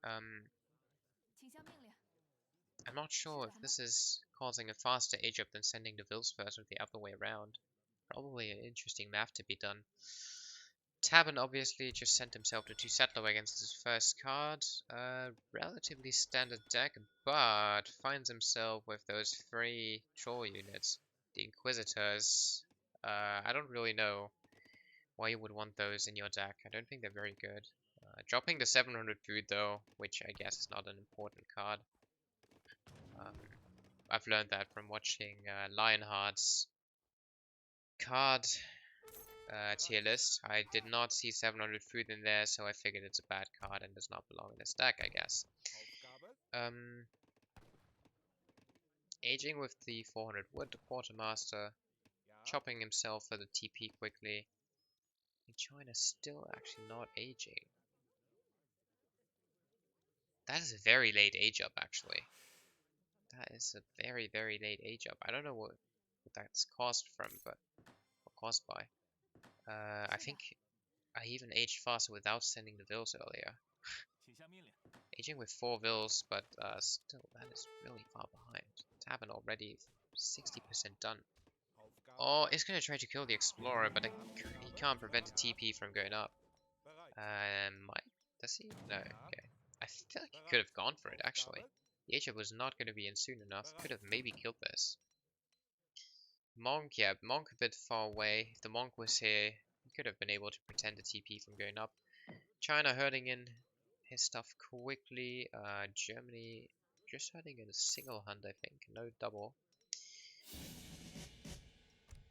I'm not sure if this is causing a faster age up than sending the Vills first or the other way around. Probably an interesting math to be done. Tabben obviously just sent himself to 2 settler against his first card. Relatively standard deck, but finds himself with those 3 troll units. The Inquisitors. I don't really know why you would want those in your deck. I don't think they're very good. Dropping the 700 food though, which I guess is not an important card. Um, I've learned that from watching Lionheart's card tier list. I did not see 700 food in there, so I figured it's a bad card and does not belong in this deck, I guess. Aging with the 400 wood, the Quartermaster, chopping himself for the TP quickly. And China's still actually not aging. That is a very late age up, actually. That is a very, very late age up. I don't know what that's caused from, but or caused by. I think I even aged faster without sending the vills earlier. Aging with 4 vills, but still, that is really far behind. Tabben already 60% done. Oh, he's gonna try to kill the Explorer, but he can't prevent the TP from going up. Might? Does he? No, okay. I feel like he could have gone for it, actually. The H-up was not going to be in soon enough. Could have maybe killed this. Monk, yeah, Monk a bit far away. If the Monk was here, he could have been able to pretend the TP from going up. China herding in his stuff quickly. Germany just herding in a single hunt, I think. No double.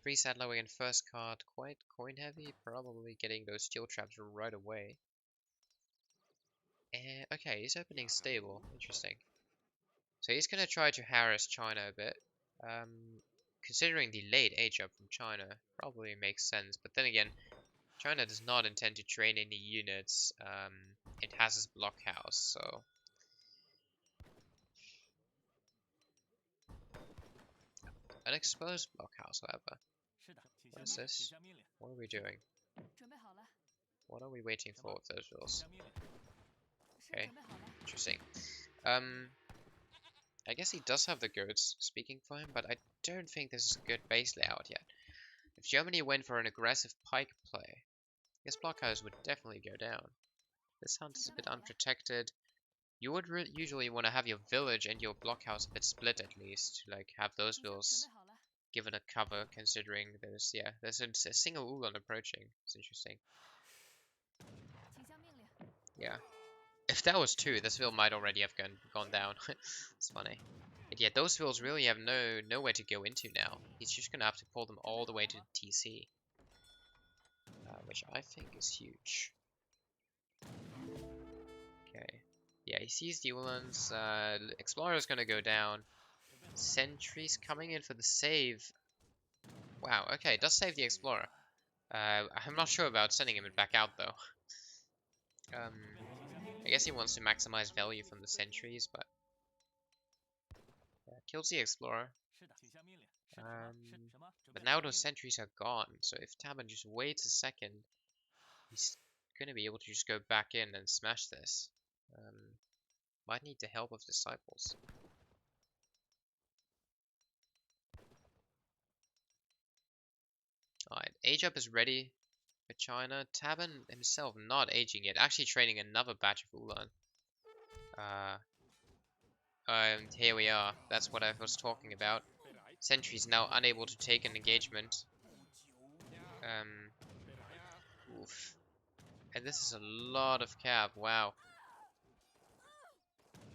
3 settler in first card. Quite coin heavy. Probably getting those steel traps right away. Okay, he's opening stable. Interesting. So he's going to try to harass China a bit. Considering the late age up from China, probably makes sense. But then again, China does not intend to train any units. It has its blockhouse, so... An exposed blockhouse, however. What is this? What are we doing? What are we waiting for with those rules? Okay, interesting. I guess he does have the goats speaking for him, but I don't think this is a good base layout yet. If Germany went for an aggressive pike play, this blockhouse would definitely go down. This hunt is a bit unprotected. You would usually want to have your village and your blockhouse a bit split at least, to like have those villas given a cover, considering there's a single Ulan approaching. It's interesting. Yeah. If that was 2, this vill might already have gone down. It's funny. But yeah, those vills really have nowhere to go into now. He's just gonna have to pull them all the way to the TC. Which I think is huge. Okay. Yeah, he sees the Ulans. Explorer's gonna go down. Sentries coming in for the save. Wow, okay, it does save the Explorer. I'm not sure about sending him back out though. I guess he wants to maximize value from the sentries, but kills the Explorer. But now those sentries are gone, so if Tabben just waits a second, he's gonna be able to just go back in and smash this. Might need the help of disciples. Alright, age up is ready for China. Tabben himself not aging yet, actually training another batch of Ulan. And here we are. That's what I was talking about. Sentry's now unable to take an engagement. Oof. And this is a lot of cap. Wow.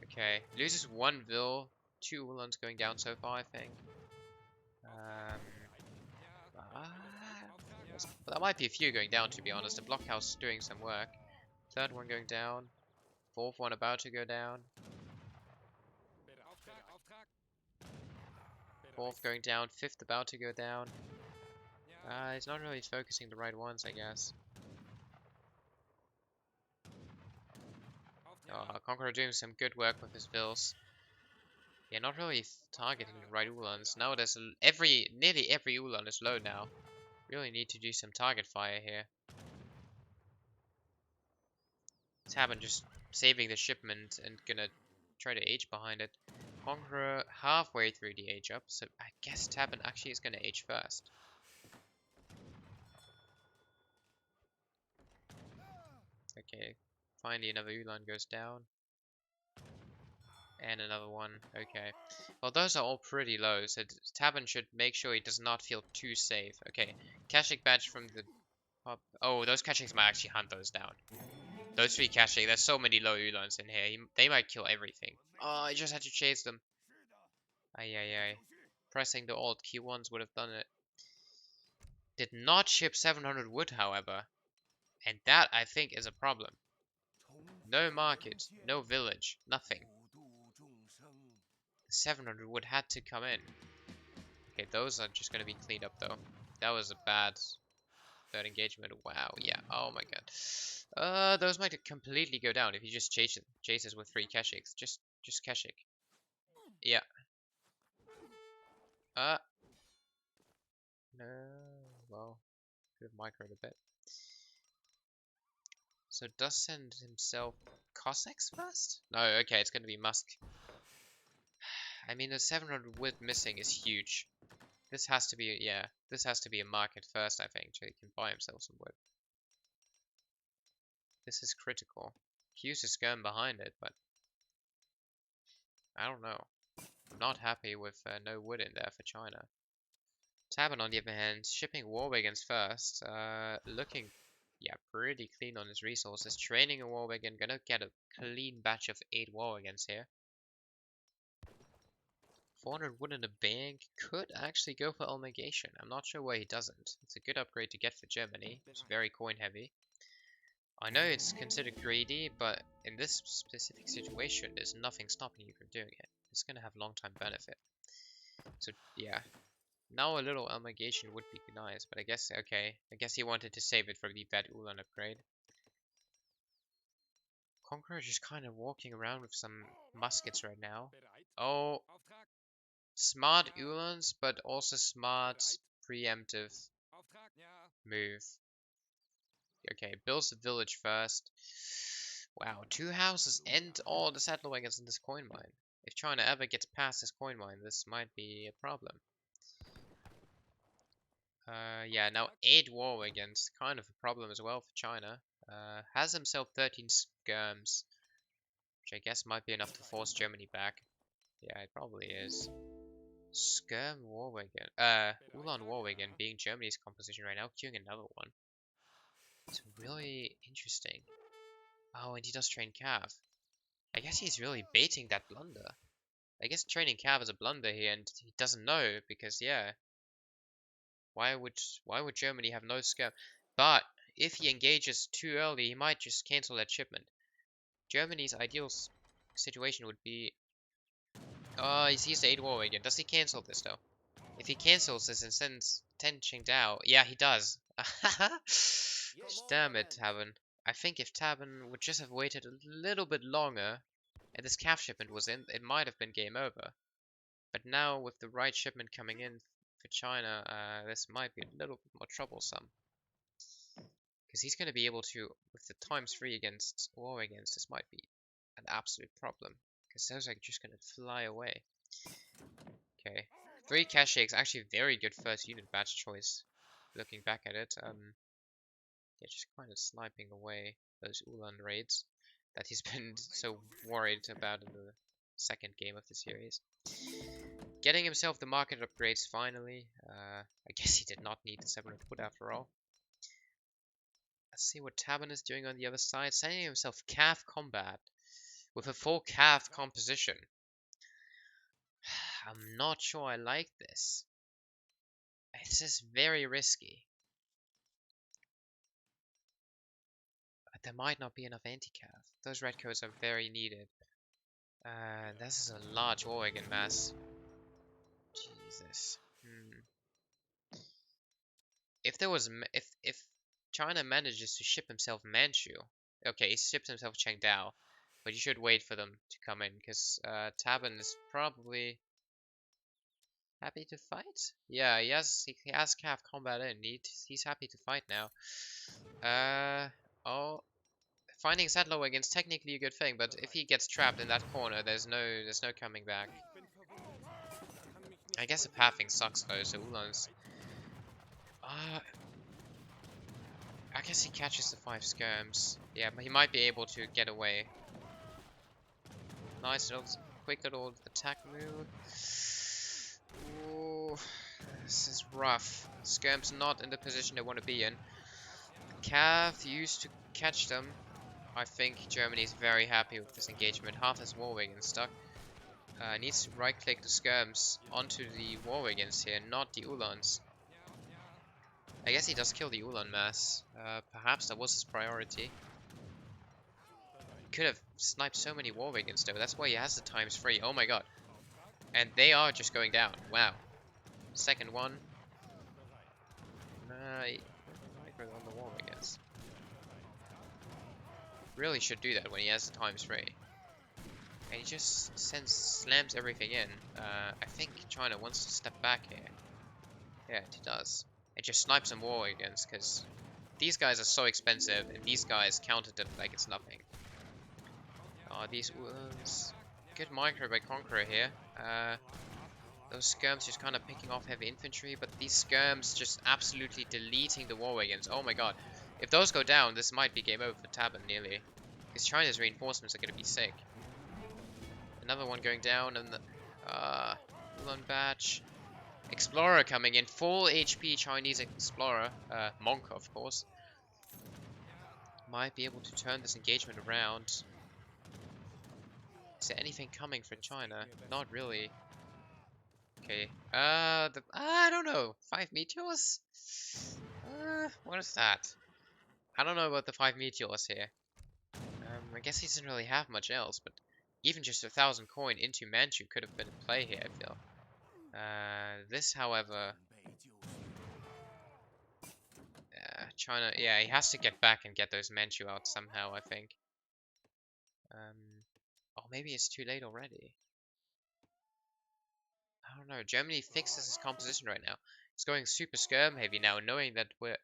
Okay, loses 1 Vil. 2 Ulans going down so far, I think. Well, that might be a few going down, to be honest. The blockhouse is doing some work. 3rd one going down. 4th one about to go down. 4th going down. 5th about to go down. He's not really focusing the right ones, I guess. Conqueror doing some good work with his Vils. Yeah, not really targeting the right Ulans. Now there's nearly every Ulan is low now. Really need to do some target fire here. Tabben just saving the shipment and gonna try to age behind it. Conqueror halfway through the age up, so I guess Tabben actually is gonna age first. Okay, finally another Ulan goes down. And another one. Okay. Well, those are all pretty low, so Tabben should make sure he does not feel too safe. Okay, Kashik badge from the top. Oh, those Kashiks might actually hunt those down. Those three Kashik, there's so many low Ulans in here. They might kill everything. Oh, I just had to chase them. Ay, ay, ay. Pressing the Alt Q1s would have done it. Did not ship 700 wood, however. And that, I think, is a problem. No market, no village, nothing. The 700 wood had to come in. Okay, those are just going to be cleaned up, though. That was a bad third engagement. Wow, yeah. Oh my god. Those might completely go down if you just chases with 3 Kashiks. Just Kashik. Yeah. No. Well, could have microed a bit. So does send himself Cossacks first? No, okay, it's going to be Musk. I mean, the 700 wood missing is huge. This has to be, yeah, this has to be a market first, I think, so he can buy himself some wood. This is critical. Hughes is going behind it, but I don't know. I'm not happy with no wood in there for China. Tabben, on the other hand, shipping war wagons first, looking, yeah, pretty clean on his resources. Training a war wagon, gonna get a clean batch of 8 war wagons here. 400 wood in the bank, could actually go for Elmigration. I'm not sure why he doesn't. It's a good upgrade to get for Germany. It's very coin heavy. I know it's considered greedy, but in this specific situation, there's nothing stopping you from doing it. It's gonna have long-time benefit. So yeah, now a little Elmigration would be nice, but I guess, okay, I guess he wanted to save it for the bad Ulan upgrade. Conqueror just kind of walking around with some muskets right now. Oh, smart Ulans, but also smart preemptive move. Okay, builds the village first. Wow, 2 houses and all the settler wagons in this coin mine. If China ever gets past this coin mine, this might be a problem. Yeah, now 8 war wagons, kind of a problem as well for China. Has himself 13 skirms, which I guess might be enough to force Germany back. Yeah, it probably is. Skirm war wagon, Ulan war wagon being Germany's composition right now, queuing another one. It's really interesting. Oh, and he does train Cav. I guess he's really baiting that blunder. I guess training Cav is a blunder here, and he doesn't know because, yeah, why would Germany have no scam? But if he engages too early, he might just cancel that shipment. Germany's ideal situation would be. Oh, he sees the 8 war again. Does he cancel this though? If he cancels this and sends 10 Qingdao, yeah, he does. Damn it, Tabben. I think if Tabben would just have waited a little bit longer, and this calf shipment was in, it might have been game over. But now, with the right shipment coming in for China, this might be a little bit more troublesome. Because he's going to be able to, with the ×3 against war against, this might be an absolute problem. Because those are just going to fly away. Okay. 3 cash shakes, actually very good first unit batch choice. Looking back at it, yeah, just kind of sniping away those Ulan raids that he's been so worried about in the second game of the series. Getting himself the market upgrades finally. I guess he did not need the 700 wood after all. Let's see what Tabben is doing on the other side. Sending himself calf combat with a full calf composition. I'm not sure I like this. This is very risky. But there might not be enough anti-calf. Those red coats are very needed. This is a large war wagon mass. Jesus. If there was, if China manages to ship himself Manchu, okay, he ships himself Chengdao, but you should wait for them to come in because Tabben is probably happy to fight. Yeah, he has calf combat in. He's happy to fight now. Oh, finding settler wagon's technically a good thing, but if he gets trapped in that corner, there's no coming back. I guess the pathing sucks though, so Ulan's I guess he catches the 5 skirms. Yeah, but he might be able to get away. Nice little, quick little attack move. Ooh, this is rough. Skirm's not in the position they want to be in. Cav used to catch them. I think Germany's very happy with this engagement. Half his war wagons stuck. Needs to right click the skirms onto the war wagons here, not the Ulans. I guess he does kill the Ulan mass. Perhaps that was his priority. He could have sniped so many war wagons though. That's why he has the ×3. Oh my god. And they are just going down. Wow. Second one. On the wall, I guess. Really should do that when he has the ×3. And he just slams everything in. I think China wants to step back here. Yeah, he does. And just snipe some war wagons, because these guys are so expensive, and these guys countered them like it's nothing. These Ulans. Good micro by Conqueror here. Those skirms just kind of picking off heavy infantry, but these skirms just absolutely deleting the war wagons. Oh my god. If those go down, this might be game over for Tabben nearly. Because China's reinforcements are going to be sick. Another one going down, and the Ulan batch. Explorer coming in. Full HP Chinese Explorer. Monk, of course. Might be able to turn this engagement around. Is there anything coming for China? Not really. Okay. I don't know. 5 meteors? What is that? I don't know about the 5 meteors here. I guess he doesn't really have much else, but even just 1,000 coin into Manchu could have been in play here, I feel. This, however... China, yeah, he has to get back and get those Manchu out somehow, I think. Oh, maybe it's too late already. I don't know. Germany fixes his composition right now. It's going super skirm heavy now, knowing that we're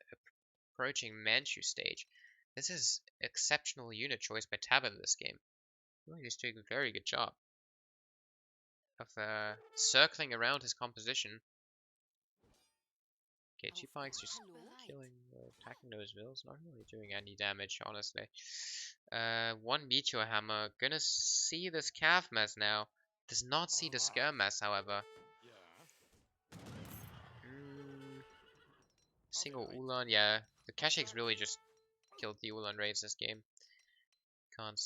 approaching Manchu stage. This is exceptional unit choice by Tabben in this game. I think he's doing a very good job of circling around his composition. Okay, 2 pikes just killing, attacking those vills, not really doing any damage, honestly. 1 meteor hammer, gonna see this cav mass now. Does not see the skirm mass, however. Single Ulan, yeah. The Kashyyyks really just killed the Ulan raids this game. Can't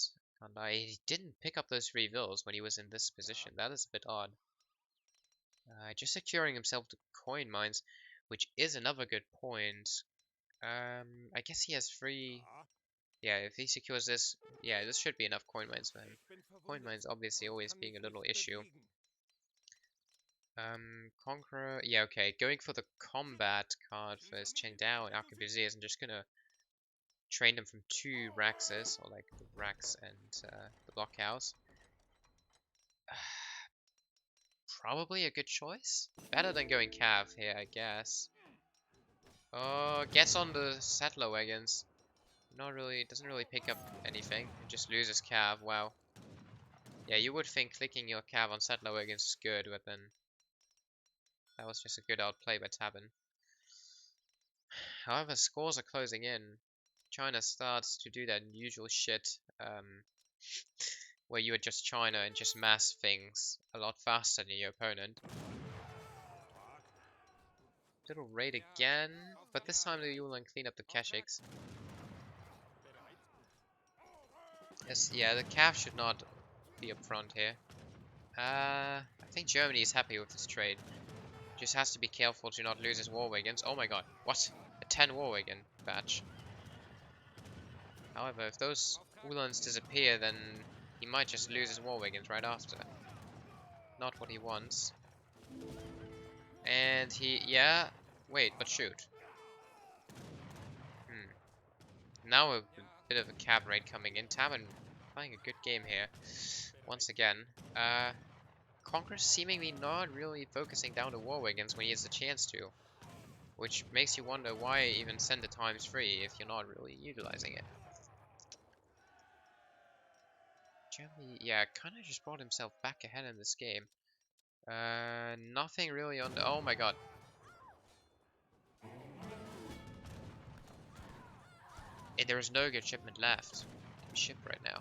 lie. He didn't pick up those 3 vills when he was in this position. That is a bit odd. Just securing himself the coin mines, which is another good point. I guess he has 3. Yeah, if he secures this, yeah, this should be enough coin mines for him. Coin mines obviously always being a little issue. Conqueror, yeah, okay, going for the combat card first, Cheng Dao and Arquebusiers, and just gonna train them from 2 Raxes, or like the Rax and the Blockhouse. Probably a good choice. Better than going Cav here, I guess. Oh, gets on the settler wagons. Not really, doesn't really pick up anything. It just loses Cav, wow. Yeah, you would think clicking your Cav on settler wagons is good, but then that was just a good outplay by Tabben. However, scores are closing in. China starts to do that usual shit, where you adjust China and just mass things a lot faster than your opponent. Little raid again, but this time the Yulan clean up the Kashyyyks. Yes, yeah, the Cav should not be up front here. I think Germany is happy with this trade. Just has to be careful to not lose his war wagons. Oh my god, what? A 10 war wagon batch. However, if those Ulans disappear, then he might just lose his war wagons right after. Not what he wants. And he, yeah, wait, but shoot. Now a bit of a cab raid coming in. Tabben playing a good game here. Once again. Conqueror seemingly not really focusing down the war wagons when he has the chance to. Which makes you wonder why even send the ×3 if you're not really utilizing it. Germany, yeah, kind of just brought himself back ahead in this game. Nothing really on the... Oh my god. And there is no good shipment left to be shipped right now.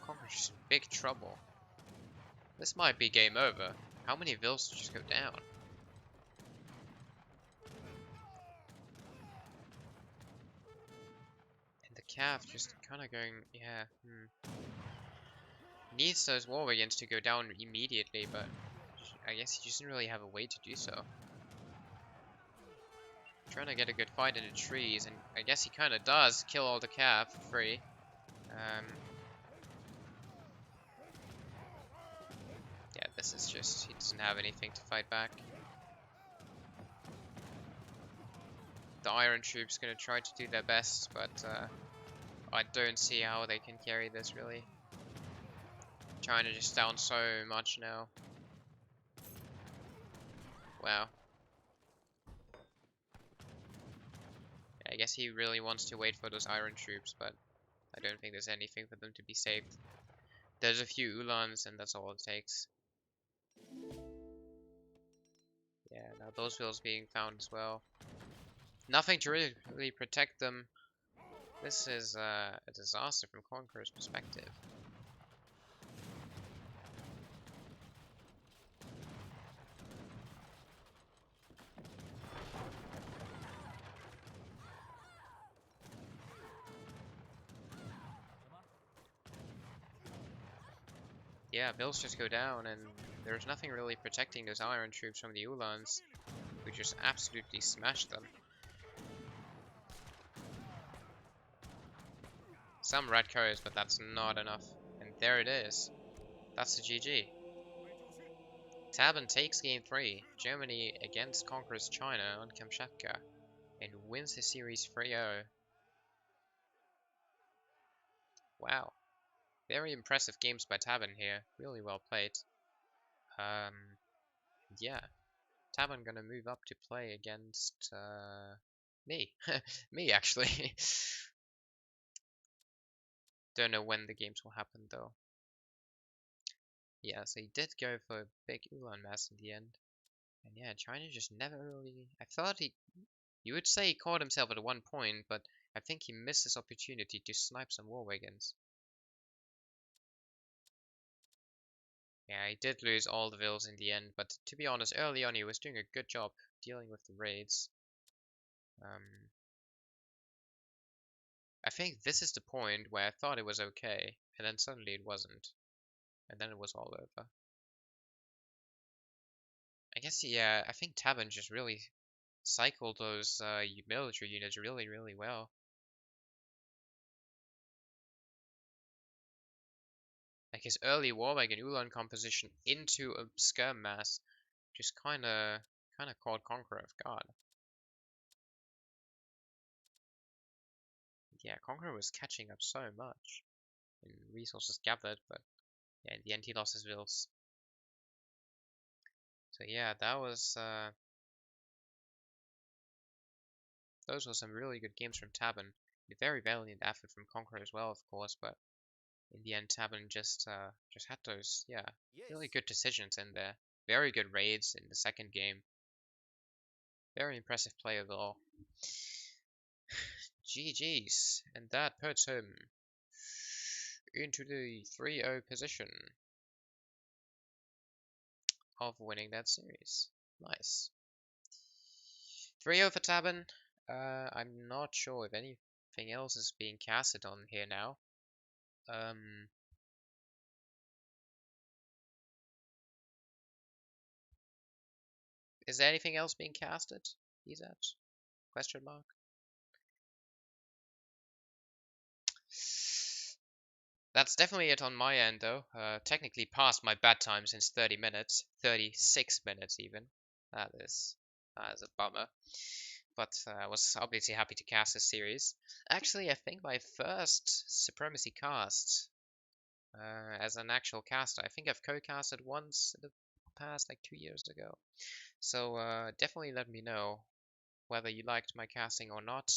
Conqueror's in big trouble. This might be game over. How many vills just go down? And the calf just kind of going, yeah, needs those war wagons to go down immediately, but I guess he doesn't really have a way to do so. Trying to get a good fight in the trees, and I guess he kind of does kill all the calf for free. Yeah, this is just, he doesn't have anything to fight back. The Iron Troops gonna try to do their best, but I don't see how they can carry this really. China just down so much now. Wow. I guess he really wants to wait for those Iron Troops, but I don't think there's anything for them to be saved. There's a few Ulans, and that's all it takes. Yeah, now those vills being found as well. Nothing to really protect them. This is a disaster from Conqueror's perspective. Yeah, vills just go down, and there's nothing really protecting those Iron Troops from the Ulans, who just absolutely smashed them. Some red codes, but that's not enough. And there it is. That's the GG. Tabben takes game 3, Germany against conquers China on Kamchatka, and wins the series 3-0. Wow. Very impressive games by Tabben here. Really well played. Yeah. Tabben gonna move up to play against me. Me, actually. Don't know when the games will happen, though. Yeah, so he did go for a big Ulan mass in the end. And yeah, China just never really... I thought you would say he caught himself at one point, but I think he missed his opportunity to snipe some war wagons. Yeah, he did lose all the vills in the end, but to be honest, early on he was doing a good job dealing with the raids. I think this is the point where I thought it was okay, and then suddenly it wasn't. And then it was all over. I guess, yeah, I think Tabben just really cycled those military units really, really well. Like his early war wagon Ulan composition into a skirm mass just kinda caught Conqueror off guard. Yeah, Conqueror was catching up so much in resources gathered, but yeah, in the end he lost his vills. So yeah, that was those were some really good games from Tabben. A very valiant effort from Conqueror as well, of course, but in the end Tabben just had those, yeah, really good decisions in there. Very good raids in the second game. Very impressive play overall. GG's, and that puts him into the 3-0 position of winning that series. Nice. 3-0 for Tabben. I'm not sure if anything else is being casted on here now. Is there anything else being casted? Is that? Question mark. That's definitely it on my end, though. Technically past my bedtime since 30 minutes. 36 minutes, even. That is a bummer. But I was obviously happy to cast this series. Actually, I think my first Supremacy cast as an actual caster. I think I've co-casted once in the past, like 2 years ago. So definitely let me know whether you liked my casting or not.